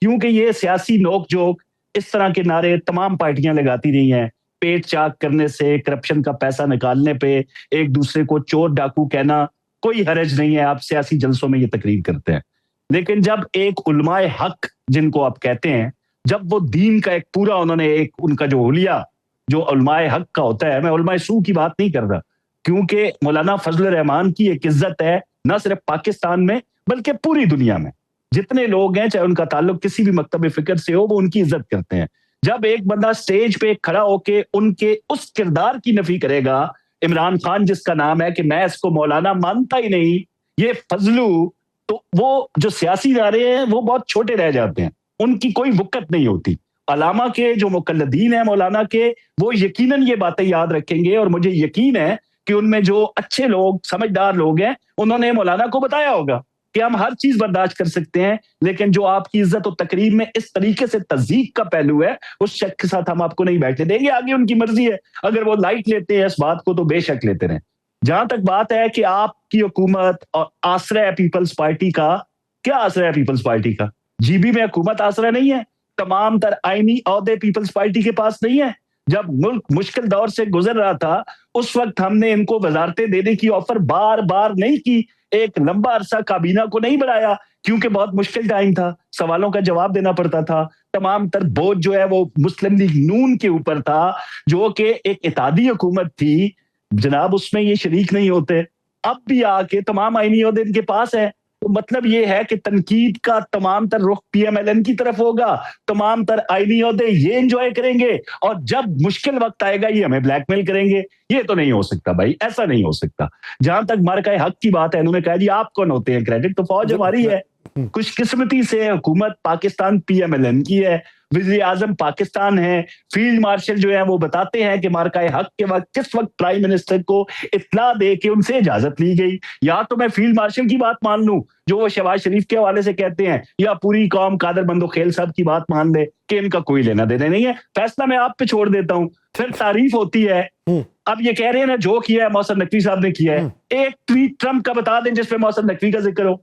क्योंकि ये सियासी नोक जोक इस तरह के नारे तमाम पार्टियां लगाती रही हैं। पेट चाक करने से, करप्शन का पैसा निकालने पे एक दूसरे को चोर डाकू कहना कोई हरज नहीं है, आप सियासी जलसों में ये तकरीर करते हैं। लेकिन जब एक उलमाए हक जिनको आप कहते हैं, जब वो दीन का एक पूरा उन्होंने एक उनका जो हुलिया जो उलमाए हक का होता है, मैं उलमाए सू की बात नहीं कर रहा, क्योंकि मौलाना फजल रहमान की एक इज्जत है न सिर्फ पाकिस्तान में बल्कि पूरी दुनिया में। जितने लोग हैं, चाहे उनका ताल्लुक किसी भी मकतब फिक्र से हो, वो उनकी इज्जत करते हैं। जब एक बंदा स्टेज पे खड़ा होके उनके उस किरदार की नफी करेगा, इमरान खान जिसका नाम है कि मैं इसको मौलाना मानता ही नहीं, ये फजलू, तो वो जो सियासी इदारे हैं वो बहुत छोटे रह जाते हैं, उनकी कोई वुकत नहीं होती। अलामा के जो मुकल्लदीन है मौलाना के, वो यकीनन ये बातें याद रखेंगे, और मुझे यकीन है कि उनमें जो अच्छे लोग, समझदार लोग हैं, उन्होंने मौलाना को बताया होगा कि हम हर चीज बर्दाश्त कर सकते हैं, लेकिन जो आपकी इज्जत और तकरीब में इस तरीके से तज़ीक का पहलू है, उस शख्स के साथ हम आपको नहीं बैठने देंगे। आगे उनकी मर्जी है, अगर वो लाइट लेते हैं इस बात को तो बेशक लेते रहें। जहां तक बात है कि आपकी हुकूमत और आश्रय पीपल्स पार्टी का, क्या आश्रय पीपल्स पार्टी का? जीबी में हुकूमत आश्रय नहीं है, तमाम तर आईनी ओहदे पीपल्स पार्टी के पास नहीं है। जब मुल्क मुश्किल दौर से गुजर रहा था, उस वक्त हमने इनको वजारतें देने की ऑफर बार बार नहीं की, एक लंबा अरसा काबीना को नहीं बढ़ाया, क्योंकि बहुत मुश्किल टाइम था, सवालों का जवाब देना पड़ता था, तमाम तर बोझ जो है वो मुस्लिम लीग नून के ऊपर था, जो कि एक इत्तेहादी हुकूमत थी जनाब, उसमें ये शरीक नहीं होते। अब भी आके तमाम आईनी ओहदे इनके पास है, तो मतलब ये है कि तनकीद का तमाम तर रुख पीएमएलएन की तरफ होगा, तमाम तर आईनी ओहदे ये एंजॉय करेंगे, और जब मुश्किल वक्त आएगा ये हमें ब्लैकमेल करेंगे। ये तो नहीं हो सकता भाई, ऐसा नहीं हो सकता। जहां तक मार्का हक की बात है, उन्होंने कहा जी आप कौन होते हैं, क्रेडिट तो फौज हमारी है, खुशकिस्मती से हुकूमत पाकिस्तान पीएमएलएन की है, वज़ीर आज़म पाकिस्तान है, फील्ड मार्शल जो है वो बताते हैं कि मार्काए हक के वक्त किस वक्त प्राइम मिनिस्टर को इत्तला दे के उनसे इजाजत ली गई। या तो मैं फील्ड मार्शल की बात मान लूं जो वो शहबाज शरीफ के हवाले से कहते हैं, या पूरी कौम कादर बंदोखेल साहब की बात मान ले कि इनका कोई लेना देना नहीं है। फैसला मैं आप पे छोड़ देता हूं। फिर तारीफ होती है, अब ये कह रहे हैं ना जो किया है मोहसिन नकवी साहब ने किया है, एक ट्वीट ट्रम्प का बता दें जिसपे मोहसिन नकवी का जिक्र हो।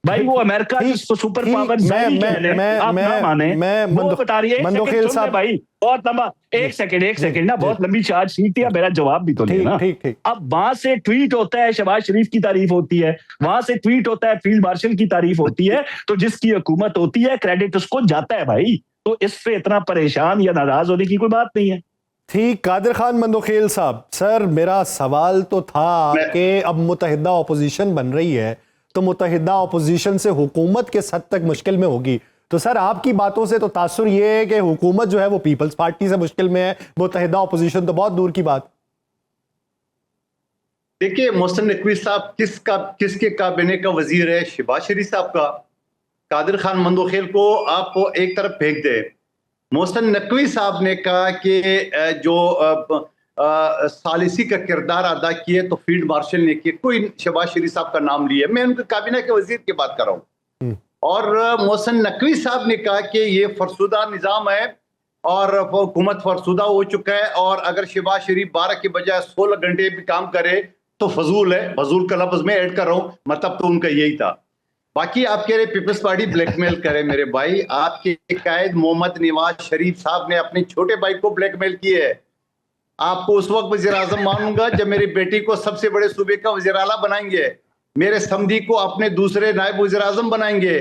भाई वो अमेरिका जिसको सुपर पावर आप ना माने, वो बता रही है
मंदोखेल साहब
भाई बहुत लंबा, एक सेकंड ना, बहुत लंबी चार्ज शीट थी, मेरा जवाब भी तो लेना। अब वहां से ट्वीट होता है शहबाज शरीफ की तारीफ होती है, वहां से ट्वीट होता है फील्ड मार्शल की तारीफ होती है, तो जिसकी हुकूमत होती है क्रेडिट उसको जाता है भाई। तो इस पे इतना परेशान या नाराज होने की कोई बात नहीं है।
ठीक, कादिर खान मंदोखेल साहब, सर मेरा सवाल तो था कि अब मुत्तहिदा अपोजिशन बन रही है, तो मुत्तहिदा अपोजिशन से हुकूमत किस हद तक मुश्किल में होगी। तो सर आपकी बातों से तो तासुर ये है कि हुकूमत जो है वो पीपल्स पार्टी से मुश्किल में है, मुत्तहिदा अपोजिशन तो बहुत दूर की बात।
देखिए मोहसिन नकवी साहब किसके काबिने का वजीर है? शहबाज शरीफ साहब का। कादिर खान मंदोखेल को आप एक तरफ फेंक दे। मोहसिन नकवी साहब ने कहा कि जो सालिसी का किरदार अदा किए तो फील्ड मार्शल ने किए, कोई शहबाज शरीफ साहब का नाम लिया, मैं उनके काबिना के वजीर की बात कर रहा हूँ। और मोहसिन नकवी साहब ने कहा कि ये फरसुदा निज़ाम है और हुकूमत फरसुदा हो चुका है, और अगर शहबाज शरीफ 12 के बजाय 16 घंटे भी काम करे तो फजूल है। फजूल का लफ्ज मैं ऐड कर रहा हूँ, मतलब तो उनका यही था। बाकी आप कह रहे पीपल्स पार्टी ब्लैकमेल करे, मेरे भाई आपके कायद मोहम्मद नवाज शरीफ साहब ने अपने छोटे भाई को ब्लैकमेल किए है। आपको उस वक्त वज़ीर आज़म मानूंगा जब मेरी बेटी को सबसे बड़े सूबे का वज़ीर आला बनाएंगे, मेरे समधी को अपने दूसरे नायब वज़ीर आज़म बनाएंगे,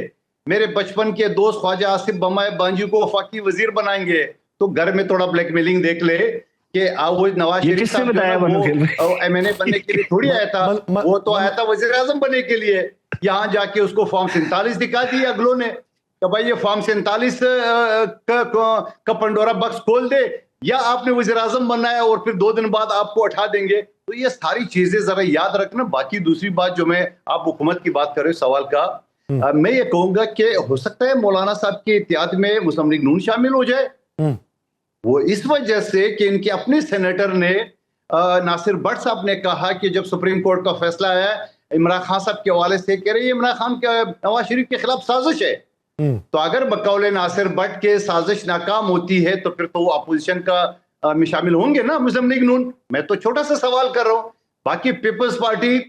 मेरे बचपन के दोस्त ख्वाजा आसिफ बमाए बांजी को वफाकी वजीर बनाएंगे। तो घर में थोड़ा ब्लैकमेलिंग देख ले कि वो नवाज शरीफ साहब एमएनए बनने के लिए थोड़ी आया था, वो तो आया था वज़ीर आज़म बनने के लिए। यहाँ जाके उसको फॉर्म 47 दिखा दिया अगलों ने, तो भाई ये फॉर्म 47 का पंडोरा बक्स खोल दे, या आपने वज़ीर आज़म बनना है और फिर 2 दिन बाद आपको उठा देंगे। तो ये सारी चीजें जरा याद रखना। बाकी दूसरी बात जो मैं आप हुकूमत की बात कर रहे हो सवाल का, मैं ये कहूंगा कि हो सकता है मौलाना साहब के इत्तेहाद में मुस्लिम लीग नून शामिल हो जाए। वो इस वजह से कि इनके अपने सेनेटर ने नासिर भट्ट साहब ने कहा कि जब सुप्रीम कोर्ट का फैसला आया इमरान खान साहब के हवाले से, कह रहे हैं इमरान खान के नवाज शरीफ के खिलाफ साजिश है। तो अगर बकौले नासिर भट्ट के साजिश नाकाम होती है तो फिर तो वो अपोजिशन का में शामिल होंगे ना मुस्लिम लीग नून। मैं तो छोटा सा सवाल कर रहा हूँ। बाकी पीपल्स पार्टी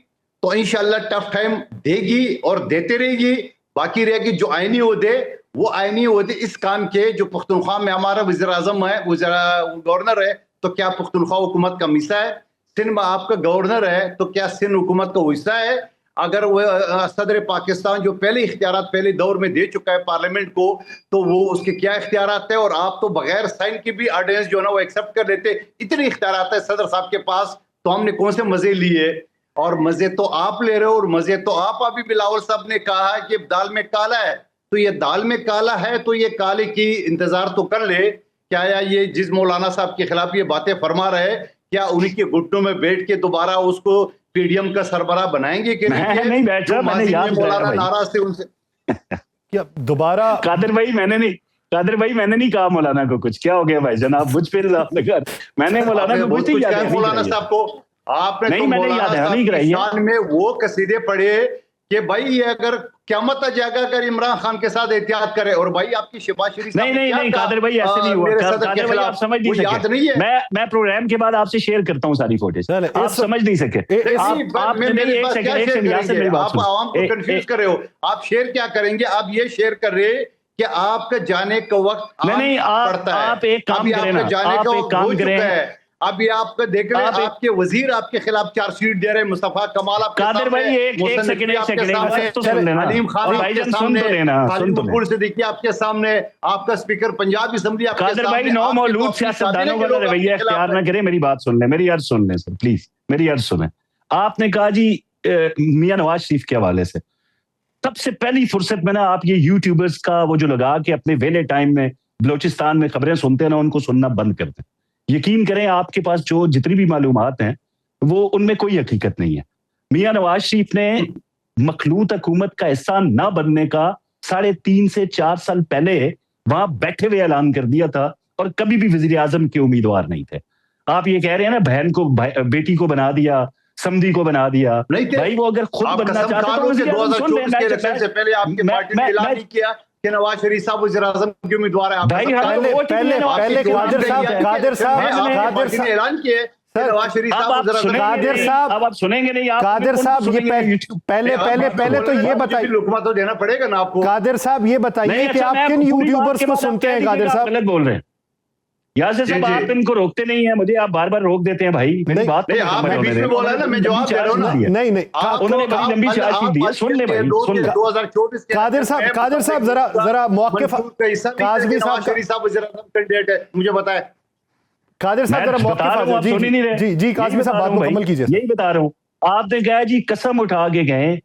तो इंशाल्लाह टफ टाइम देगी और देते रहेगी। बाकी रहेगी जो आईनी ओहदे, वो आईनी ओहदे इस काम के जो पुख्तनख्वा में हमारा वज़ीर आज़म है, गवर्नर है, तो क्या पुख्तनख्वा हुकूमत का हिस्सा है? सिंध में आपका गवर्नर है तो क्या सिंध हुकूमत का हिस्सा है? अगर वो सदर पाकिस्तान जो पहले इख्तियारात पहले दौर में दे चुका है पार्लियामेंट को, तो वो उसके क्या इख्तियारात है? और आप तो बगैर साइन की भी ऑर्डिनेंस जो है ना वो एक्सेप्ट कर लेते। इतने इख्तियारात है सदर साहब के पास, तो हमने कौन से मजे लिए? और मजे तो आप ले रहे हो, और मजे तो आप अभी बिलावल साहब ने कहा कि दाल में काला है, तो ये दाल में काला है तो ये काले की इंतजार तो कर ले क्या ये जिस मौलाना साहब के खिलाफ ये बातें फरमा रहे, क्या उन्हीं के घुटनों में बैठ के दोबारा उसको पीडीएम का सरबराह बनाएंगे कि
नहीं बैठ रहा, मैंने याद
मौलाना नाराज थे उनसे
क्या दोबारा?
कादिर भाई मैंने नहीं कहा मौलाना को कुछ। क्या हो गया भाई जनाब, मुझ पे मैंने मौलाना को कुछ नहीं याद।
मौलाना साहब को आपने
नहीं,
तो
मैंने
मौलाना
याद है,
साहब
नहीं
की
कराई है।
शान में वो कसीदे पढ़े कि भाई ये अगर क़यामत आ जाएगा अगर इमरान खान के साथ एहतियात करे, और भाई आपकी शहबाज शरीफ
नहीं कादिर भाई ऐसे नहीं हुआ। कादिर भाई आप समझ नहीं
याद नहीं है।
सके। मैं प्रोग्राम के बाद आपसे शेयर करता हूँ सारी फोटेज, आप समझ नहीं सके।
आप आवाम को कंफ्यूज कर रहे हो। आप शेयर क्या करेंगे? आप ये शेयर कर रहे कि आपका जाने का वक्त
नहीं, आप एक काम करें ना, आप एक काम करें।
अभी आपका देख रहे हैं आपके वजीर आपके खिलाफ चार्जशीट दे रहे हैं, मुस्तफा कमाल आपके
कादिर भाई एक सेकंड तो सुन लेना,
अलीम खान आपके सामने, खालिद मकबूल सिद्दीकी आपके सामने, आपका स्पीकर पंजाब असेंबली आपके सामने।
कादिर भाई नौ मौलूद सियासतदानों वाला रवैया इख्तियार ना करें। मेरी बात सुन ले, मेरी अर्ज सुन ले सर, प्लीज मेरी अर्ज सुने। आपने कहा जी मियां नवाज शरीफ के हवाले से, सबसे पहली फुर्सत में ना आप ये यूट्यूबर्स का वो जो लगा के अपने वेले टाइम में बलोचिस्तान में खबरें सुनते हैं ना, उनको सुनना बंद कर दें। यकीन करें आपके पास जो जितनी भी मालूमात हैं वो उनमें कोई हकीकत नहीं है। मियां नवाज शरीफ ने मखलूत हुकूमत का हिस्सा ना बनने का 3.5 से 4 साल पहले वहां बैठे हुए ऐलान कर दिया था, और कभी भी वजीर आजम के उम्मीदवार नहीं थे। आप ये कह रहे हैं ना बहन को बेटी को बना दिया, समधी को बना दिया, भाई वो अगर खुद बनना चाहते तो
2024 के इलेक्शन से पहले आपके पार्टी ने ऐलान नहीं किया कि नवाज शरीफ साहब वज़ीर आज़म के उम्मीदवार हैं।
पहले कादिर साहब
ने ऐलान किया नवाज शरीफ
साहब,
अब आप सुनेंगे नहीं।
कादिर साहब ये पहले तो ये बताइए,
लुकमा तो देना पड़ेगा ना आपको।
कादिर साहब ये बताइए कि आप किन यूट्यूबर्स को सुनते हैं? कादिर साहब
गलत बोल रहे हैं यासिर साहब, आप इनको रोकते नहीं है, मुझे आप बार बार रोक देते हैं भाई। मेरी बात
नहीं, आपने बीच में बोला ना, मैं जवाब दे रहा हूं ना।
नहीं
उन्होंने बड़ी लंबी चार्जशीट दी है, सुन ले भाई, सुन ले।
2024 के
कादिर साहब जरा मौक़िफ़ काज़मी साहब
कैंडिडेट है, मुझे बताएं।
कादिर साहब जरा मौक़िफ़ जी काज़मी साहब बात मुकम्मल कीजिए।
यही बता रहा हूँ, आपने कहा जी कसम उठा के गए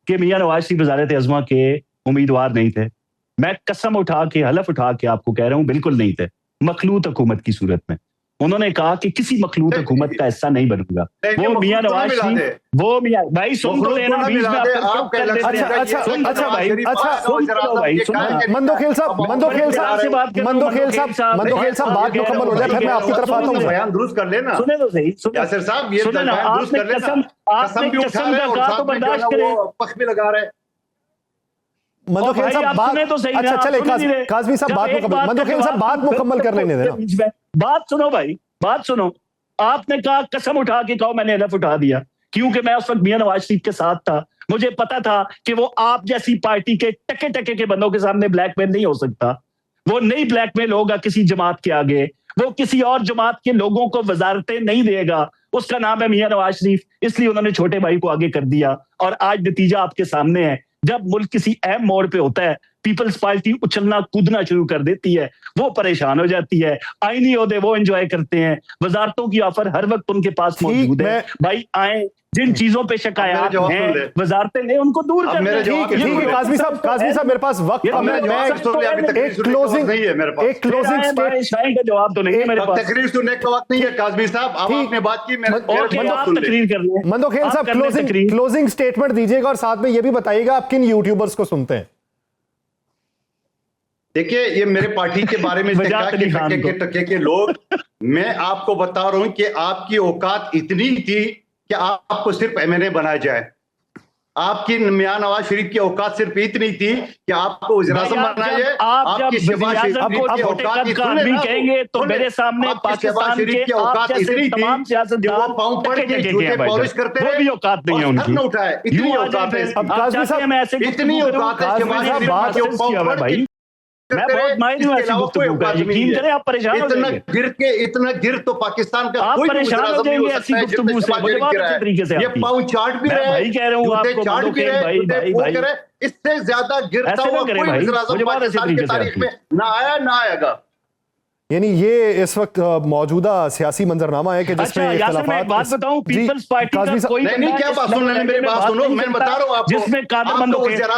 कि मियां नवाज शरीफ वज़ारत अज़मा के उम्मीदवार नहीं थे। मैं कसम उठा के हलफ उठा के आपको कह रहा हूँ बिल्कुल नहीं थे। मखलूत हुकूमत की सूरत में उन्होंने कहा कि किसी मखलूत हुकूमत का हिस्सा नहीं बनूंगा। वो मियां नवाज शरीफ, वो मियां भाई सुन तो लेना, बीच में आप कर देते हैं। अच्छा भाई,
मंदोखेल साहब बात मुकम्मल हो जाए फिर मैं आपकी तरफ आता हूँ।
बयान दुरुस्त कर लेना,
सुने तो सही,
यासिर साहब ये बयान दुरुस्त कर लेना।
कसम भी उठा रहे और साथ में जो है वो
पक्ष में लगा रहे।
मंदोखेल साहब बात तो सही। अच्छा चले काज़मी साहब बात मुकम्मल, मंदोखेल साहब बात मुकम्मल कर लेने देना।
बात सुनो भाई, बात सुनो। आपने कहा कसम उठा के कहो, मैंने हलफ उठा दिया क्योंकि मैं उस वक्त मियां नवाज शरीफ के साथ था। मुझे पता था कि वो आप जैसी पार्टी के टके के बंदों के सामने ब्लैकमेल नहीं हो सकता। वो नहीं ब्लैकमेल होगा किसी जमात के आगे, वो किसी और जमात के लोगों को वजारतें नहीं देगा। उसका नाम है मियां नवाज शरीफ, इसलिए उन्होंने छोटे भाई को आगे कर दिया और आज नतीजा आपके सामने है। जब मुल्क किसी अहम मोड़ पे होता है, पीपल्स पार्टी उछलना कूदना शुरू कर देती है, वो परेशान हो जाती है। आईनी ओहदे वो एंजॉय करते हैं, वजारतों की ऑफर हर वक्त उनके पास मौजूद है। भाई आए, जिन चीजों पे शिकायत हैं वजारतें ने उनको दूर कर दें।
ठीक है काज़मी साहब मेरे पास वक्त कम है, मैं एक क्लोजिंग
स्टेटमेंट का जवाब तो नहीं है मेरे पास।
तकरीर सुनने का वक्त नहीं है काज़मी साहब, आपने बात की,
तकरीर कर लें।
मंदोखेल साहब क्लोजिंग स्टेटमेंट दीजिएगा और साथ में ये भी बताइएगा आप किन यूट्यूबर्स को सुनते हैं।
देखिए ये मेरे पार्टी के बारे में टके के लोग, मैं आपको बता रहा हूं कि आपकी औकात इतनी थी कि आपको सिर्फ एमएनए बनाया जाए। आपकी मियां नवाज शरीफ की औकात सिर्फ इतनी थी कि आपको वज़ीर आज़म बनाया जाए। आपकी शहबाज शरीफ की औकात
कहेंगे तो मेरे सामने पाकिस्तान के
औकात इतनी थी कि वो पांव पड़ के झूठे पॉलिश करते रहे,
औकात नहीं है उनकी।
उठाए इतनी औकात है, इतनी औकात है।
मैं बहुत माहिर हूं ऐसी गुफ्तगू का, यकीन करें आप परेशान हो जाएंगे।
इतना गिर तो पाकिस्तान का
आप परेशान हो जाएंगे ऐसी गुफ्तगू से। मुझे बहुत अच्छे तरीके से
ये पाँव चाट भी रहे,
भाई कह रहा हूं आपको,
चाट भी रहे, इससे ज्यादा गिरता हुआ कोई वज़ीर आज़म पाकिस्तान की तारीख में ना आया ना आएगा।
यानी ये इस वक्त मौजूदा सियासी मंजरनामा है कि जिसमें
अच्छा यासिर, मैं एक बात बताऊं, पीपल्स पार्टी का कोई
नहीं क्या बात सुन रहे हैं, मेरी बात सुनो, मैं बता रहा हूं आपको,
जिसमें कादरमंद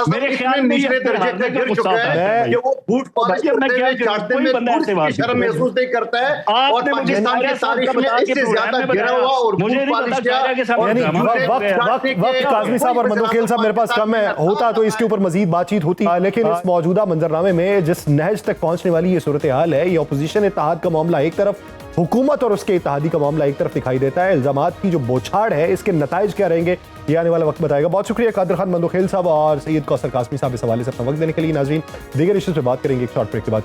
मेरे ख्याल में
निचले दर्जे का गिर चुका है कि वो बूट पॉलिश करते हुए चाटते में कोई शर्म महसूस नहीं करता है, और पाकिस्तान की तारीख में इससे ज्यादा गिरा हुआ और बूट पॉलिश किया।
वक्त काज़मी साहब और मंदोखेल साहब मेरे पास कम है, होता तो इसके ऊपर मजीद बातचीत होती, लेकिन इस मौजूदा मंजरनामे में जिस नहज तक पहुंचने वाली ये सूरत हाल है, ये अपोजिशन इत्तेहाद का मामला एक तरफ, हुकूमत और उसके इत्तेहादी का मामला एक तरफ दिखाई देता है। इल्जामात की जो बौछार है, इसके नताइज क्या रहेंगे ये आने वाला वक्त बताएगा। बहुत शुक्रिया कादर खान मंदोखेल साहब और सैयद कौसर काज़मी साहब इस हवाले से अपना वक्त देने के लिए। नाज़रीन, दीगर इश्यूज पे बात करेंगे एक शॉर्ट ब्रेक के बाद।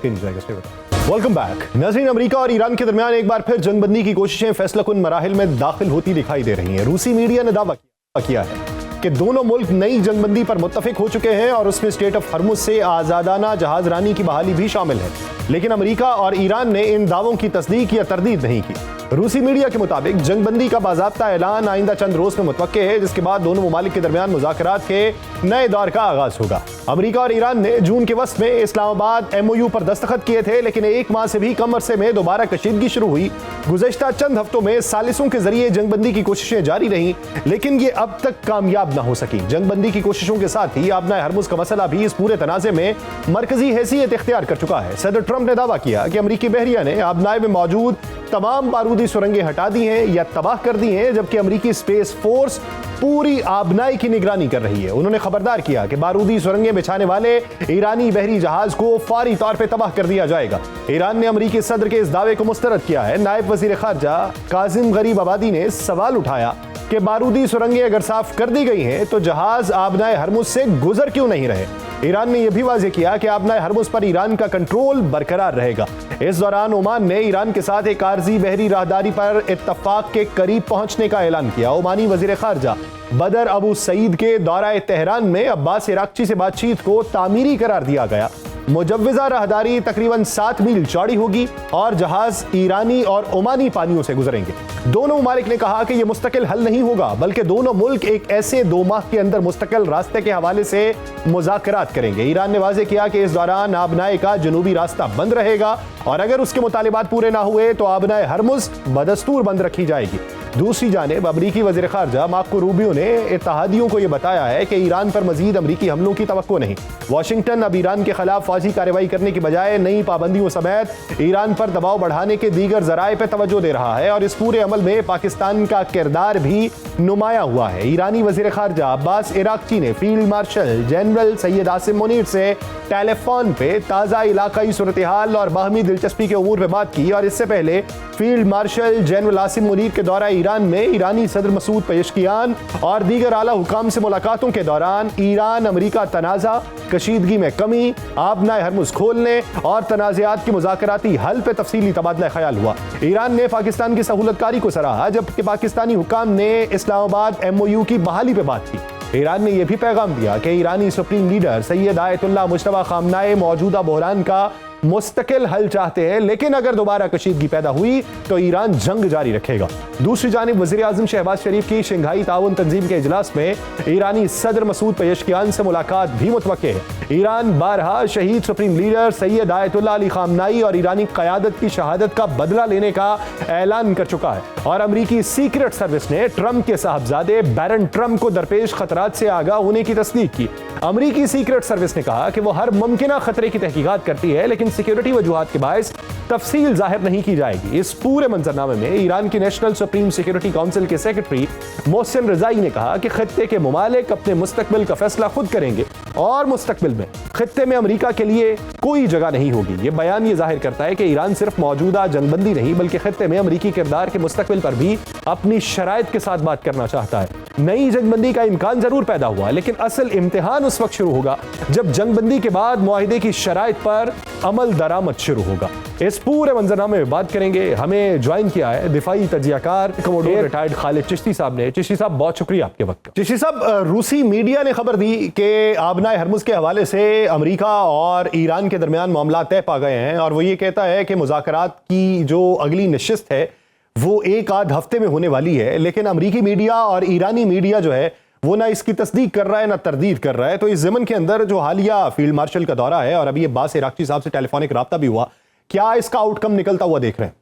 Welcome back. नाज़रीन, अमेरिका और ईरान के दरमियान एक बार फिर जंगबंदी की कोशिशें फैसलाकुन मराहिल में दाखिल होती दिखाई दे रही हैं। रूसी मीडिया ने दावा किया है कि दोनों मुल्क नई जंगबंदी पर मुत्तफिक हो चुके हैं और उसमें स्टेट ऑफ हरमुज से आजादाना जहाज रानी की बहाली भी शामिल है, लेकिन अमेरिका और ईरान ने इन दावों की तस्दीक या तरदीद नहीं की। रूसी मीडिया के मुताबिक जंगबंदी का बाज़ाब्ता ऐलान आइंदा चंद रोज में मुतवक्के है, जिसके बाद दोनों ममालिक के दरमियान मुज़ाकरात के नए दौर का आगाज होगा। अमेरिका और ईरान ने जून के वस्त में इस्लामाबाद MOU पर दस्तखत किए थे, लेकिन एक माह से भी कम अरसे में दोबारा कशीदगी शुरू हुई। गुज़श्ता चंद हफ्तों में सालिसों के जरिए जंगबंदी की कोशिशें जारी रहीं, लेकिन ये अब तक कामयाब न हो सकी। जंगबंदी की कोशिशों के साथ ही आबनाए हरमुज का मसला भी इस पूरे तनाज़े में मरकजी हैसियत इख्तियार कर चुका है। सदर ट्रंप ने दावा किया कि अमरीकी बहरिया ने आबनाए में मौजूद तमाम बारूदी सुरंगें हटा दी हैं या तबाह कर दी हैं, जबकि अमरीकी स्पेस फोर्स पूरी आबनाई की निगरानी कर रही है। उन्होंने खबरदार किया कि बारूदी सुरंगें बिछाने वाले ईरानी बहरी जहाज को फौरी तौर पर तबाह कर दिया जाएगा। ईरान ने अमरीकी सदर के इस दावे को मुस्तरद किया है। नायब वजीर खारजा काजिम गरीब आबादी ने सवाल उठाया कि बारूदी सुरंगें अगर साफ कर दी गई हैं तो जहाज आबनाए हरमुज से गुजर क्यों नहीं रहे। ईरान ने यह भी वाज़ेह किया कि आबनाए हरमुज पर ईरान का कंट्रोल बरकरार रहेगा। इस दौरान ओमान ने ईरान के साथ एक आर्जी बहरी राहदारी पर इत्तफाक के करीब पहुंचने का ऐलान किया। ओमानी वजीर खारजा बदर अबू सईद के दौरा तेहरान में अब्बास इराक्ची से बातचीत को तामीरी करार दिया गया। मुजव्वजा राहदारी तकरीबन 7 मील चौड़ी होगी और जहाज ईरानी और ओमानी पानियों से गुजरेंगे। दोनों ममालिक ने कहा कि यह मुस्तकिल हल नहीं होगा, बल्कि दोनों मुल्क एक ऐसे 2 माह के अंदर मुस्तकिल रास्ते के हवाले से मुज़ाकरात करेंगे। ईरान ने वाज़ेह किया कि इस दौरान आबनाए का जनूबी रास्ता बंद रहेगा और अगर उसके मुतालिबात पूरे ना हुए तो आबनाए हरमुज बदस्तूर बंद रखी जाएगी। दूसरी जानिब अमरीकी वज़ीर ख़ारजा मार्को रूबियो ने इत्तेहादियों को यह बताया है कि ईरान पर मजीद अमरीकी हमलों की तवक्को नहीं। वाशिंगटन अब ईरान के खिलाफ फौजी कार्रवाई करने की बजाय नई पाबंदियों समेत ईरान पर दबाव बढ़ाने के दीगर जराए पर तवज्जो दे रहा है और इस पूरे अमल में पाकिस्तान का किरदार भी नुमाया हुआ है। ईरानी वज़ीर ख़ारजा अब्बास इराक्ची ने field marshal general Syed Asim Munir से टेलीफोन पे ताज़ा इलाकाई सूरत हाल और बाहमी दिलचस्पी के उमूर पर बात की और इससे पहले field marshal general Asim Munir के दौरा ईरान में ईरानी सदर मसूद पेशकियान और दीगर आला हुकाम से मुलाकातों के दौरान ईरान अमरीका तनाज़ा, कशीदगी में कमी, आबनाए हरमुज खोलने और तनाज़ात की मुज़ाकराती हल पे तफसीली तबादला ख्याल हुआ। ईरान ने पाकिस्तान की सहूलतकारी को सराहा, जबकि पाकिस्तानी हुकाम ने इस्लामाबाद MOU की बहाली पे बात की। ईरान ने यह भी पैगाम दिया कि ईरानी supreme leader Syed Ayatollah Mojtaba Khamenei मौजूदा बहरान का मुस्तकिल हल चाहते हैं, लेकिन अगर दोबारा कशीदगी पैदा हुई तो ईरान जंग जारी रखेगा। दूसरी जानिब वज़ीर आज़म शहबाज शरीफ की शंघाई ताउन तंजीम के इजलास में ईरानी सदर मसूद पेशकियान से मुलाकात भी मुतवक्के है। ईरान बारहा शहीद supreme leader Syed Ayatollah Ali खामनाई और ईरानी क़यादत की शहादत का बदला लेने का ऐलान कर चुका है और अमरीकी सीक्रेट सर्विस ने ट्रंप के साहबजादे बैरन ट्रंप को दरपेश खतरात से आगाह होने की तस्दीक की। अमरीकी सीक्रेट सर्विस ने कहा कि वो हर मुमकिन खतरे की तहकीकात करती है, लेकिन सिक्योरिटी वजूहात के बायस तफसील जाहिर नहीं की जाएगी। इस पूरे मंजरनामे में ईरान की नेशनल सुप्रीम सिक्योरिटी काउंसिल के सेक्रेटरी मोहसिन रजाई ने कहा कि खित्ते के मुमालिक अपने मुस्तकबिल का फैसला खुद करेंगे और मुस्तकबिल में खित्ते में अमरीका के लिए कोई जगह नहीं होगी। ये बयान ये जाहिर करता है कि ईरान सिर्फ मौजूदा जंगबंदी नहीं बल्कि खित्ते में अमरीकी किरदार के मुस्तकबिल पर भी अपनी शराइत के साथ बात करना चाहता है। नई जंगबंदी का इम्कान जरूर पैदा हुआ, लेकिन असल इम्तिहान उस वक्त शुरू होगा जब जंगबंदी के बाद मुआहिदे की शराइत पर अमल दरामद शुरू होगा। इस पूरे मंजरनामे में बात करेंगे। हमें ज्वाइन किया है दिफाई तजियाकार कमोडोर रिटायर्ड खालिद चिश्ती साहब ने। चिश्ती साहब बहुत शुक्रिया आपके वक्त का। चिश्ती साहब, रूसी मीडिया ने खबर दी कि आबनाए हरमुज के हवाले से अमेरिका और ईरान के दरमियान मामला तय पा गए हैं और वो ये कहता है कि मुज़ाकरात की जो अगली नशिस्त है वो एक आध हफ्ते में होने वाली है, लेकिन अमरीकी मीडिया और ईरानी मीडिया जो है वो ना इसकी तस्दीक कर रहा है ना तरदीद कर रहा है। तो इस ज़मन के अंदर जो हालिया फील्ड मार्शल का दौरा है और अभी अब्बास इराक्ची साहब से टेलीफोनिक राब्ता भी हुआ, क्या इसका आउटकम निकलता हुआ देख रहे हैं?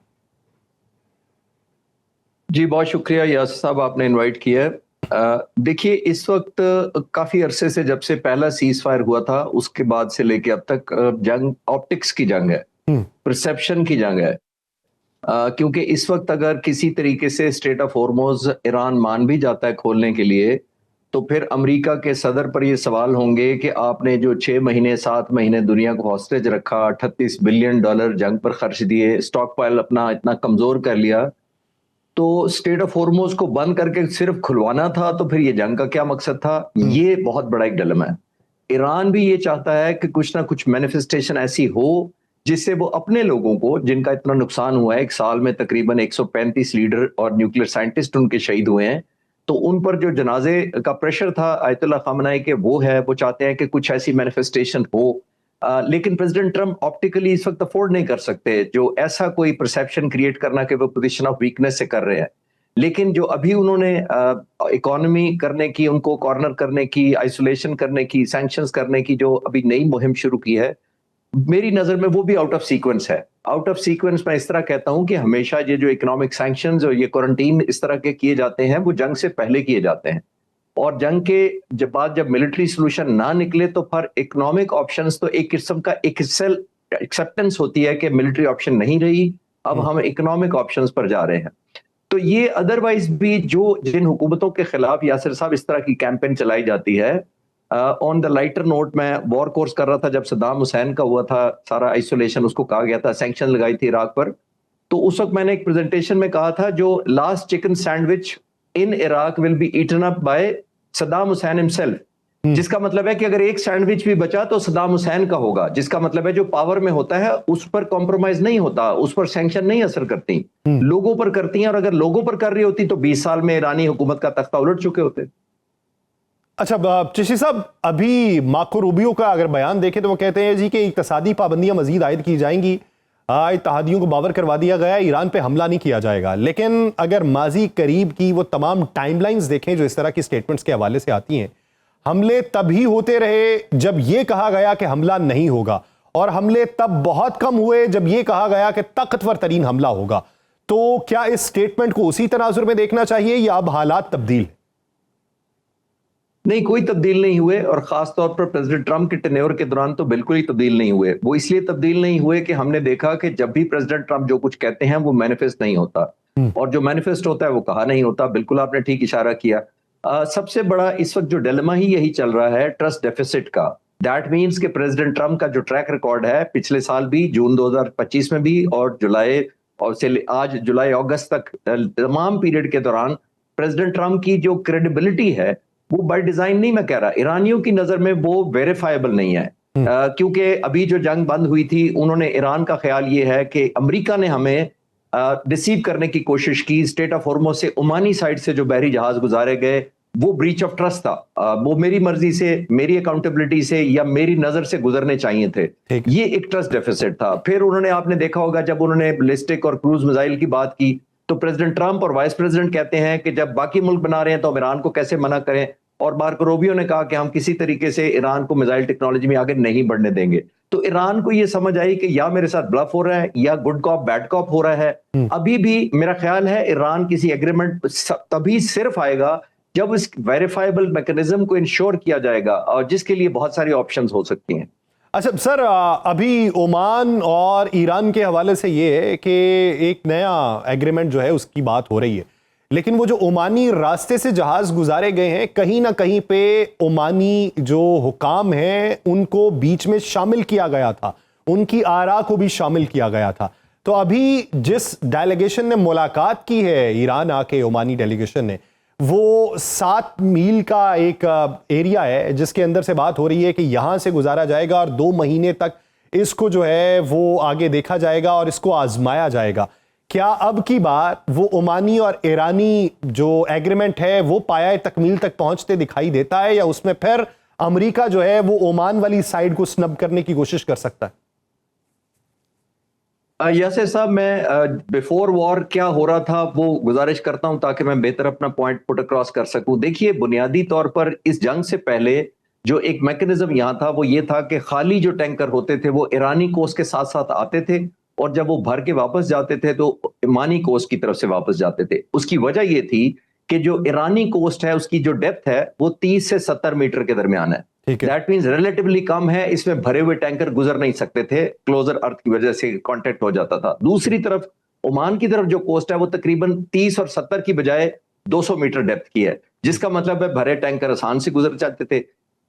जी बहुत शुक्रिया यासिर साहब, आपने इनवाइट किया है। देखिए, इस वक्त काफी अरसे से, जब से पहला सीज फायर हुआ था उसके बाद से लेके अब तक जंग ऑप्टिक्स की जंग है, परसेप्शन की जंग है। क्योंकि इस वक्त अगर किसी तरीके से स्ट्रेट ऑफ हॉर्मोज ईरान मान भी जाता है खोलने के लिए, तो फिर अमेरिका के सदर पर ये सवाल होंगे कि आपने जो 6 महीने 7 महीने दुनिया को हॉस्टेज रखा, $38 बिलियन जंग पर खर्च दिए, स्टॉक पाइल अपना इतना कमजोर कर लिया, तो स्टेट ऑफ हॉर्मोज को बंद करके सिर्फ खुलवाना था, तो फिर ये जंग का क्या मकसद था? ये बहुत बड़ा एक डिलेमा है। ईरान भी ये चाहता है कि कुछ ना कुछ मैनिफेस्टेशन ऐसी हो जिससे वो अपने लोगों को, जिनका इतना नुकसान हुआ है, एक साल में तकरीबन 135 लीडर और न्यूक्लियर साइंटिस्ट उनके शहीद हुए हैं, तो उन पर जो जनाजे का प्रेशर था आयतुल्ला खामनाई के, वो है, वो चाहते हैं कि कुछ ऐसी मैनिफेस्टेशन हो। लेकिन प्रेसिडेंट ट्रंप ऑप्टिकली इस वक्त अफोर्ड नहीं कर सकते जो ऐसा कोई परसेप्शन क्रिएट करना कि वो पोजीशन ऑफ वीकनेस से कर रहे हैं। लेकिन जो अभी उन्होंने इकोनॉमी करने की, उनको कॉर्नर करने की, आइसोलेशन करने की, सैंक्शंस करने की जो अभी नई मुहिम शुरू की है, मेरी नजर में वो भी आउट ऑफ सीक्वेंस है। आउट ऑफ सीक्वेंस मैं इस तरह कहता हूं कि हमेशा ये जो इकोनॉमिक सैंक्शंस और ये क्वारंटीन इस तरह के किए जाते हैं, वो जंग से पहले किए जाते हैं, और जंग के बाद जब मिलिट्री सोल्यूशन ना निकले तो फिर इकोनॉमिक ऑप्शंस, तो एक किस्म का एक्सेप्टेंस होती है कि मिलिट्री ऑप्शन नहीं रही, अब हम इकोनॉमिक ऑप्शंस पर जा रहे हैं। तो ये अदरवाइज भी जो जिन हुकूमतों के खिलाफ यासिर साहब इस तरह की कैंपेन चलाई जाती है, ऑन द लाइटर नोट, मैं वॉर कोर्स कर रहा था जब सद्दाम हुसैन का हुआ था सारा आइसोलेशन, उसको कहा गया था, सैंक्शन लगाई थी इराक पर, तो उस वक्त मैंने एक प्रेजेंटेशन में कहा था जो last chicken sandwich in Iraq will be eaten up by Saddam Hussein himself, जिसका मतलब है कि अगर एक सैंडविच भी बचा तो सद्दाम हुसैन का होगा, जिसका मतलब है जो पावर में होता है उस पर कॉम्प्रोमाइज नहीं होता, उस पर सैंक्शन नहीं असर करती, लोगों पर करती हैं, और अगर लोगों पर कर रही होती तो 20 साल में ईरानी हुकूमत का तख्ता उलट चुके होते।
अच्छा चिश्ती साहब, अभी मार्को रूबियो का अगर बयान देखें तो वो कहते हैं जी कि इक्तसादी पाबंदियां मजीद आयद की जाएंगी, इत्तेहादियों को बावर करवा दिया गया, ईरान पे हमला नहीं किया जाएगा। लेकिन अगर माजी करीब की वो तमाम टाइमलाइंस देखें जो इस तरह की स्टेटमेंट्स के हवाले से आती हैं, हमले तभी होते रहे जब ये कहा गया कि हमला नहीं होगा, और हमले तब बहुत कम हुए जब ये कहा गया कि ताकतवर तरीन हमला होगा। तो क्या इस स्टेटमेंट को उसी तनाजुर में देखना चाहिए या अब हालात तब्दील?
नहीं, कोई तब्दील नहीं हुए, और खास तौर पर प्रेसिडेंट ट्रंप के टेन्योर के दौरान तो बिल्कुल ही तब्दील नहीं हुए। वो इसलिए तब्दील नहीं हुए कि हमने देखा कि जब भी प्रेसिडेंट ट्रंप जो कुछ कहते हैं वो मैनिफेस्ट नहीं होता, और जो मैनिफेस्ट होता है वो कहा नहीं होता। बिल्कुल आपने ठीक इशारा किया। सबसे बड़ा इस वक्त जो डिलेमा ही यही चल रहा है ट्रस्ट डेफिसिट का। दैट मीन्स कि प्रेसिडेंट ट्रंप का जो ट्रैक रिकॉर्ड है पिछले साल भी, जून 2025 में भी, और जुलाई और से आज जुलाई अगस्त तक तमाम पीरियड के दौरान प्रेसिडेंट ट्रंप की जो क्रेडिबिलिटी है वो बाय डिजाइन नहीं, मैं कह रहा, ईरानियों की नजर में वो वेरीफाइबल नहीं है। क्योंकि अभी जो जंग बंद हुई थी, उन्होंने, ईरान का ख्याल ये है कि अमेरिका ने हमें रिसीव करने की कोशिश की, स्टेट ऑफ हॉर्मुज से ओमानी साइड से जो बहरी जहाज गुजारे गए, वो ब्रीच ऑफ ट्रस्ट था। वो मेरी मर्जी से, मेरी अकाउंटेबिलिटी से या मेरी नजर से गुजरने चाहिए थे। ये एक ट्रस्ट डेफिसिट था। फिर उन्होंने, आपने देखा होगा, जब उन्होंने बैलिस्टिक और क्रूज मिसाइल की बात की तो प्रेसिडेंट ट्रंप और वाइस प्रेसिडेंट कहते हैं कि जब बाकी मुल्क बना रहे हैं तो हम ईरान को कैसे मना करें, और मार्को रूबियो ने कहा कि हम किसी तरीके से ईरान को मिसाइल टेक्नोलॉजी में आगे नहीं बढ़ने देंगे। तो ईरान को ये समझ आई कि या मेरे साथ ब्लफ हो रहा है या गुड कॉप बैड कॉप हो रहा है। अभी भी मेरा ख्याल है ईरान किसी एग्रीमेंट तभी सिर्फ आएगा जब इस वेरीफाइबल मैकेनिज्म को इंश्योर किया जाएगा, और जिसके लिए बहुत सारी ऑप्शंस हो सकती हैं।
अच्छा सर, अभी ओमान और ईरान के हवाले से ये है कि एक नया एग्रीमेंट जो है उसकी बात हो रही है, लेकिन वो जो ओमानी रास्ते से जहाज गुजारे गए हैं, कहीं ना कहीं पे ओमानी जो हुकाम हैं उनको बीच में शामिल किया गया था, उनकी आरा को भी शामिल किया गया था। तो अभी जिस डेलीगेशन ने मुलाकात की है ईरान आके, ओमानी डेलीगेशन ने, वो 7 मील का एक एरिया है जिसके अंदर से बात हो रही है कि यहां से गुजारा जाएगा और 2 महीने तक इसको जो है वो आगे देखा जाएगा और इसको आजमाया जाएगा। क्या अब की बार वो ओमानी और ईरानी जो एग्रीमेंट है वो पाया तकमील तक पहुंचते दिखाई देता है, या उसमें फिर अमेरिका जो है वो ओमान वाली साइड को स्नब करने की कोशिश कर सकता है?
यासिर साहब, मैं बिफोर वॉर क्या हो रहा था वो गुजारिश करता हूं ताकि मैं बेहतर अपना पॉइंट पुट अक्रॉस कर सकूं। देखिए, बुनियादी तौर पर इस जंग से पहले जो एक मैकेनिज्म यहां था वो ये था कि खाली जो टैंकर होते थे वो ईरानी कोस्ट के साथ साथ आते थे और जब वो भर के वापस जाते थे तो ईरानी कोस्ट की तरफ से वापस जाते थे। उसकी वजह ये थी कि जो ईरानी कोस्ट है उसकी जो डेप्थ है वो 30 से 70 मीटर के दरमियान है। दैट मींस रिलेटिवली कम है, इसमें भरे हुए टैंकर गुजर नहीं सकते थे, क्लोजर अर्थ की वजह से कांटेक्ट हो जाता था। दूसरी तरफ ओमान की तरफ जो कोस्ट है वो तकरीबन 30 और 70 की बजाय 200 मीटर डेप्थ की है, जिसका मतलब है भरे टैंकर आसान से गुजर जाते थे।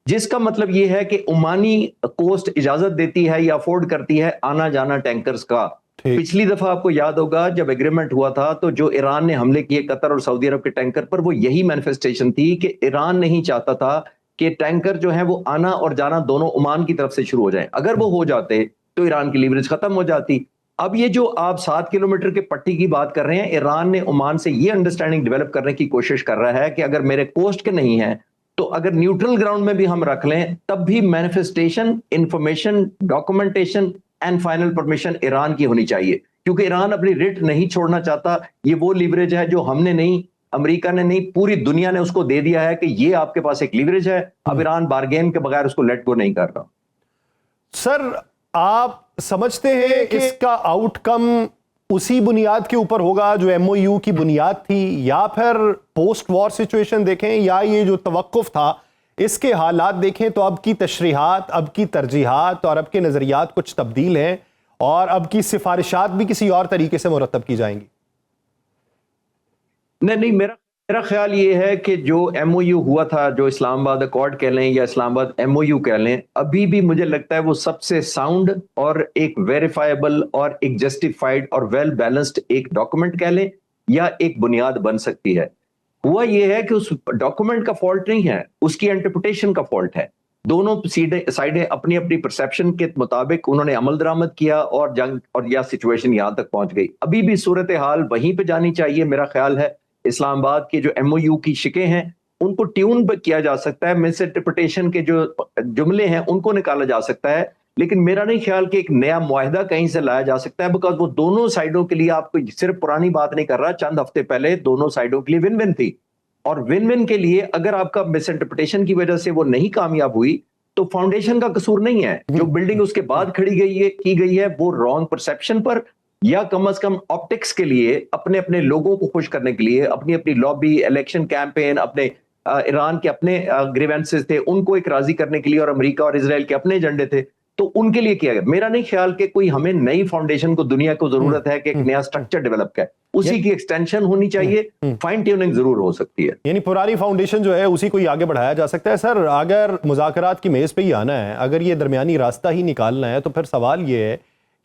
जिसका मतलब ये है कि ओमानी कोस्ट इजाजत देती है या अफोर्ड करती है आना जाना टैंकर्स का। पिछली दफा आपको याद होगा जब एग्रीमेंट हुआ था तो जो ईरान ने हमले किए कतर और सऊदी अरब के टैंकर पर, वो यही मैनिफेस्टेशन थी कि ईरान नहीं चाहता था कि टैंकर जो है वो आना और जाना दोनों ओमान की तरफ से शुरू हो जाए। अगर वो हो जाते तो ईरान की लीवरेज खत्म हो जाती। अब ये जो आप 7 किलोमीटर के पट्टी की बात कर रहे हैं, ईरान ने ओमान से ये अंडरस्टैंडिंग डेवलप करने की कोशिश कर रहा है कि अगर मेरे कोस्ट के नहीं है तो अगर न्यूट्रल ग्राउंड में भी हम रख लें तब भी manifestation, information, documentation and final permission Iran की होनी चाहिए, क्योंकि ईरान अपनी रिट नहीं छोड़ना चाहता। ये वो लीवरेज है जो हमने नहीं, अमेरिका ने नहीं, पूरी दुनिया ने उसको दे दिया है कि ये आपके पास एक लीवरेज है। अब ईरान बार्गेन के बगैर उसको लेट गो नहीं कर रहा।
सर, आप समझते हैं कि इसका आउटकम उसी बुनियाद के ऊपर होगा जो एमओयू की बुनियाद थी, या फिर पोस्ट वॉर सिचुएशन देखें या ये जो तवक्कुफ था इसके हालात देखें तो अब की तशरीहात, अब की तरजीहात और अब के नजरियात कुछ तब्दील हैं और अब की सिफारिशात भी किसी और तरीके से मुरतब की जाएंगी?
नहीं, मेरा ख्याल ये है कि जो एमओयू हुआ था, जो इस्लामाबाद अकॉर्ड कह लें या इस्लामाबाद एमओयू कह लें, अभी भी मुझे लगता है वो सबसे साउंड और एक वेरीफाइबल और एक जस्टिफाइड और वेल बैलेंस्ड एक डॉक्यूमेंट कह लें या एक बुनियाद बन सकती है। हुआ ये है कि उस डॉक्यूमेंट का फॉल्ट नहीं है, उसकी इंटरप्रिटेशन का फॉल्ट है। दोनों साइडें अपनी अपनी परसेप्शन के मुताबिक उन्होंने अमल दरामद किया और जंग और या सिचुएशन यहां तक पहुंच गई। अभी भी सूरत हाल वहीं पे जानी चाहिए। मेरा ख्याल है इस्लामाबाद के जो एमओयू की शिकें हैं उनको ट्यून किया जा सकता है, मिस इंटरप्रिटेशन के जो जुमले हैं उनको निकाला जा सकता है, लेकिन मेरा नहीं ख्याल कि एक नया मुआहिदा कहीं से लाया जा सकता है, बिकॉज वो दोनों साइडों के लिए, आपको सिर्फ पुरानी बात नहीं कर रहा, चंद हफ्ते पहले दोनों साइडों के लिए विन विन थी। और विन विन के लिए अगर आपका मिस इंटरप्रिटेशन की वजह से वो नहीं कामयाब हुई तो फाउंडेशन का कसूर नहीं है। जो बिल्डिंग उसके बाद खड़ी की गई है वो रॉन्ग परसेप्शन पर या कम से कम ऑप्टिक्स के लिए, अपने अपने लोगों को खुश करने के लिए, अपनी अपनी लॉबी, इलेक्शन कैंपेन, अपने ईरान के अपने ग्रीवेंसेस थे उनको एक राजी करने के लिए, और अमेरिका और इजराइल के अपने एजेंडे थे, तो उनके लिए किया गया। मेरा नहीं ख्याल कि कोई हमें नई फाउंडेशन को दुनिया को जरूरत है कि एक नया स्ट्रक्चर डेवलप करे, उसी की एक्सटेंशन होनी चाहिए, फाइन ट्यूनिंग जरूर हो सकती है।
यानी पुरानी फाउंडेशन जो है उसी को ही आगे बढ़ाया जा सकता है। सर, अगर मुज़ाकरात की मेज पे ही आना है, अगर ये दरमियानी रास्ता ही निकालना है, तो फिर सवाल ये है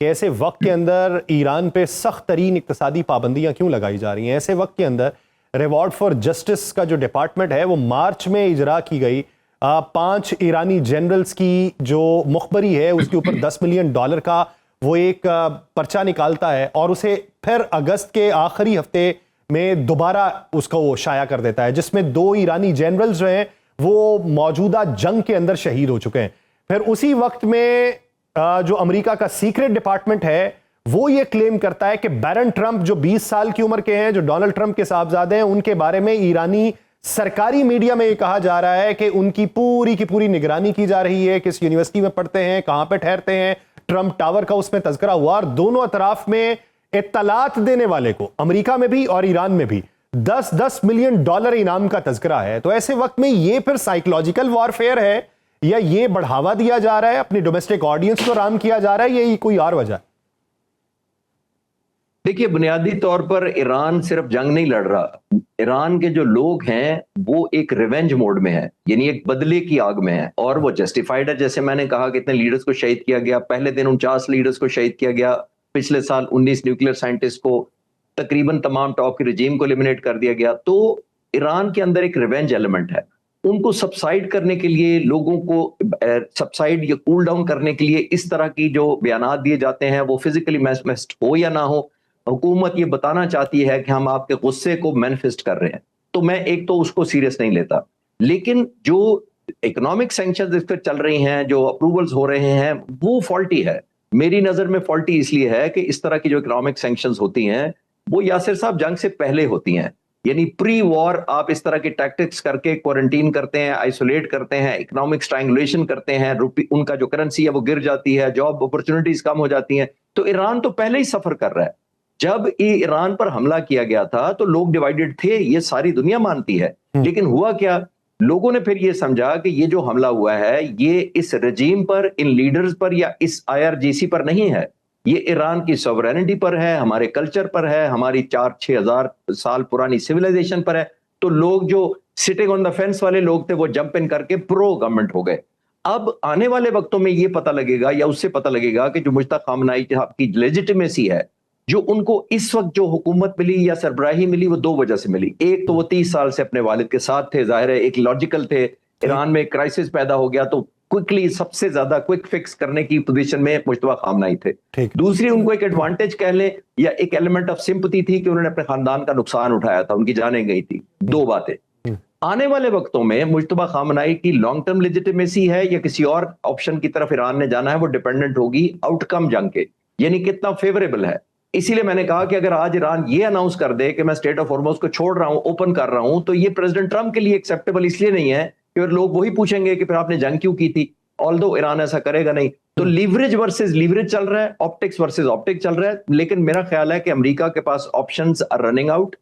कि ऐसे वक्त के अंदर ईरान पे सख्त तरीन इक्तसादी पाबंदियां क्यों लगाई जा रही हैं? ऐसे वक्त के अंदर रिवॉर्ड फॉर जस्टिस का जो डिपार्टमेंट है वो मार्च में इजरा की गई 5 ईरानी जनरल्स की जो मुखबरी है उसके ऊपर $10 मिलियन का वो एक पर्चा निकालता है और उसे फिर अगस्त के आखिरी हफ्ते में दोबारा उसको वो शाया कर देता है, जिसमें 2 ईरानी जनरल्स जो हैं वो मौजूदा जंग के अंदर शहीद हो चुके हैं। फिर उसी वक्त में जो अमेरिका का सीक्रेट डिपार्टमेंट है वो ये क्लेम करता है कि बैरन ट्रंप जो 20 साल की उम्र के हैं, जो डोनाल्ड ट्रंप के साहबजादे हैं, उनके बारे में ईरानी सरकारी मीडिया में ये कहा जा रहा है कि उनकी पूरी की पूरी निगरानी की जा रही है, किस यूनिवर्सिटी में पढ़ते हैं, कहां पे ठहरते हैं। ट्रंप टावर का उसमें तज़किरा हुआ और दोनों अतराफ में इत्तलात देने वाले को, अमेरिका में भी और ईरान में भी, $10 मिलियन इनाम का तज़किरा है। तो ऐसे वक्त में ये फिर साइकोलॉजिकल वॉरफेयर है या ये बढ़ावा दिया जा रहा है, अपनी डोमेस्टिक ऑडियंस को राम किया जा रहा है, या कोई और वजह?
देखिए, बुनियादी तौर पर ईरान सिर्फ जंग नहीं लड़ रहा, ईरान के जो लोग हैं वो एक रिवेंज मोड में है, यानी एक बदले की आग में है, और वो जस्टिफाइड है। जैसे मैंने कहा कि इतने लीडर्स को शहीद किया गया, पहले दिन 49 लीडर्स को शहीद किया गया, पिछले साल 19 न्यूक्लियर साइंटिस्ट को, तकरीबन तमाम टॉप के रजीम को एलिमिनेट कर दिया गया। तो ईरान के अंदर एक रिवेंज एलिमेंट है। उनको सबसाइड करने के लिए, लोगों को सबसाइड या कूल डाउन करने के लिए इस तरह की जो बयानात दिए जाते हैं, वो फिजिकली मैनिफेस्ट हो या ना हो, हुकूमत ये बताना चाहती है कि हम आपके गुस्से को मैनिफेस्ट कर रहे हैं, तो मैं एक तो उसको सीरियस नहीं लेता। लेकिन जो इकोनॉमिक सैंक्शंस इस पर चल रही हैं, जो अप्रूवल्स हो रहे हैं, वो फॉल्टी है। मेरी नजर में फॉल्टी इसलिए है कि इस तरह की जो इकोनॉमिक सैंक्शंस होती हैं वो यासिर साहब जंग से पहले होती हैं, यानी प्री वॉर आप इस तरह के टैक्टिक्स करके क्वारंटीन करते हैं, आइसोलेट करते हैं, इकोनॉमिक स्ट्रैंगुलेशन करते हैं, उनका जो करेंसी है वो गिर जाती है, जॉब अपॉर्चुनिटीज कम हो जाती हैं। तो ईरान तो पहले ही सफर कर रहा है। जब ईरान पर हमला किया गया था तो लोग डिवाइडेड थे, ये सारी दुनिया मानती है। लेकिन हुआ क्या, लोगों ने फिर ये समझा कि ये जो हमला हुआ है ये इस रजीम पर, इन लीडर्स पर या इस IRGC पर नहीं है, ये ईरान की सॉवरेनिटी पर है, हमारे कल्चर पर है, हमारी 4-6 हजार साल पुरानी सिविलाइजेशन पर है। तो लोग जो सिटिंग ऑन द फेंस वाले लोग थे वो जंप इन करके प्रो गवर्नमेंट हो गए। अब आने वाले वक्तों में ये पता लगेगा या उससे पता लगेगा कि जो मुश्ताक खामनाई की लेजिटिमेसी है, जो उनको इस वक्त जो हुकूमत मिली या सरबराही मिली, वो 2 वजह से मिली। एक तो वो 30 साल से अपने वालिद के साथ थे, जाहिर है एक लॉजिकल थे। ईरान में क्राइसिस पैदा हो गया तो क्विकली सबसे ज्यादा क्विक फिक्स करने की पोजीशन में मुश्तबा खामनाई थे। दूसरी, उनको एक एडवांटेज कह लें या एक एलिमेंट ऑफ सिंपैथी थी कि उन्होंने अपने खानदान का नुकसान उठाया था, उनकी जानें गई थी। 2 बातें। आने वाले वक्तों में मुश्तबा खामनाई की लॉन्ग टर्म लेजिटिमेसी है या किसी और ऑप्शन की तरफ ईरान ने जाना है, वो डिपेंडेंट होगी आउटकम जंग के, यानी कितना फेवरेबल है। इसीलिए मैंने कहा कि अगर आज ईरान ये अनाउंस कर दे कि मैं स्टेट ऑफ हॉर्मुज़ को छोड़ रहा हूं, ओपन कर रहा हूं, तो ये प्रेसिडेंट ट्रंप के लिए एक्सेप्टेबल इसलिए नहीं है कि फिर लोग वही पूछेंगे कि फिर आपने जंग क्यों की थी। ऑल्दो ईरान ऐसा करेगा नहीं। तो लीवरेज वर्सेस लीवरेज चल रहा है, ऑप्टिक्स वर्सेस ऑप्टिक्स चल रहा है। लेकिन मेरा ख्याल है कि अमेरिका के पास options are running out.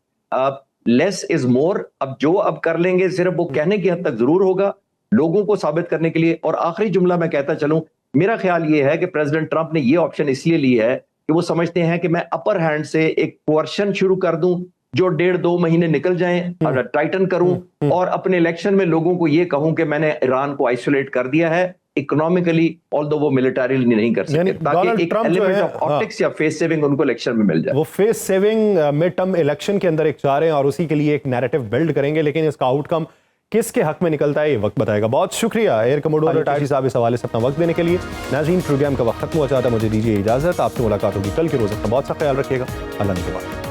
Less is more. अब जो अब कर लेंगे सिर्फ वो कहने की हद तक जरूर होगा, लोगों को साबित करने के लिए। और आखिरी जुमला मैं कहता चलूं, मेरा ख्याल ये है कि प्रेसिडेंट ट्रंप ने ये ऑप्शन इसलिए ली है कि वो समझते हैं कि मैं अपर हैंड से एक कोर्शन शुरू कर दूं जो 1.5-2 महीने निकल जाएं और टाइटन करूं और अपने इलेक्शन में लोगों को ये कहूं कि मैंने ईरान को आइसोलेट कर दिया है इकोनॉमिकली, ऑल्दो वो मिलिटरीली नहीं कर सकते, ताकि एक एलिमेंट ऑफ ऑप्टिक्स या फेस सेविंग उनको इलेक्शन में मिल जाए।
वो face saving mid term election के अंदर एक चाह रहे हैं और उसी के लिए एक नैरेटिव बिल्ड करेंगे, लेकिन इसका आउटकम किसके हक में निकलता है ये वक्त बताएगा। बहुत शुक्रिया एयर कमोडोर रिटायर्ड साहब इस हवाले से अपना वक्त देने के लिए। नाज़रीन, प्रोग्राम का वक्त खत्म हो जाता है, मुझे दीजिए इजाजत। आपसे मुलाकात होगी कल के रोज। अपना बहुत सा ख्याल रखिएगा। अल्लाह के बाद।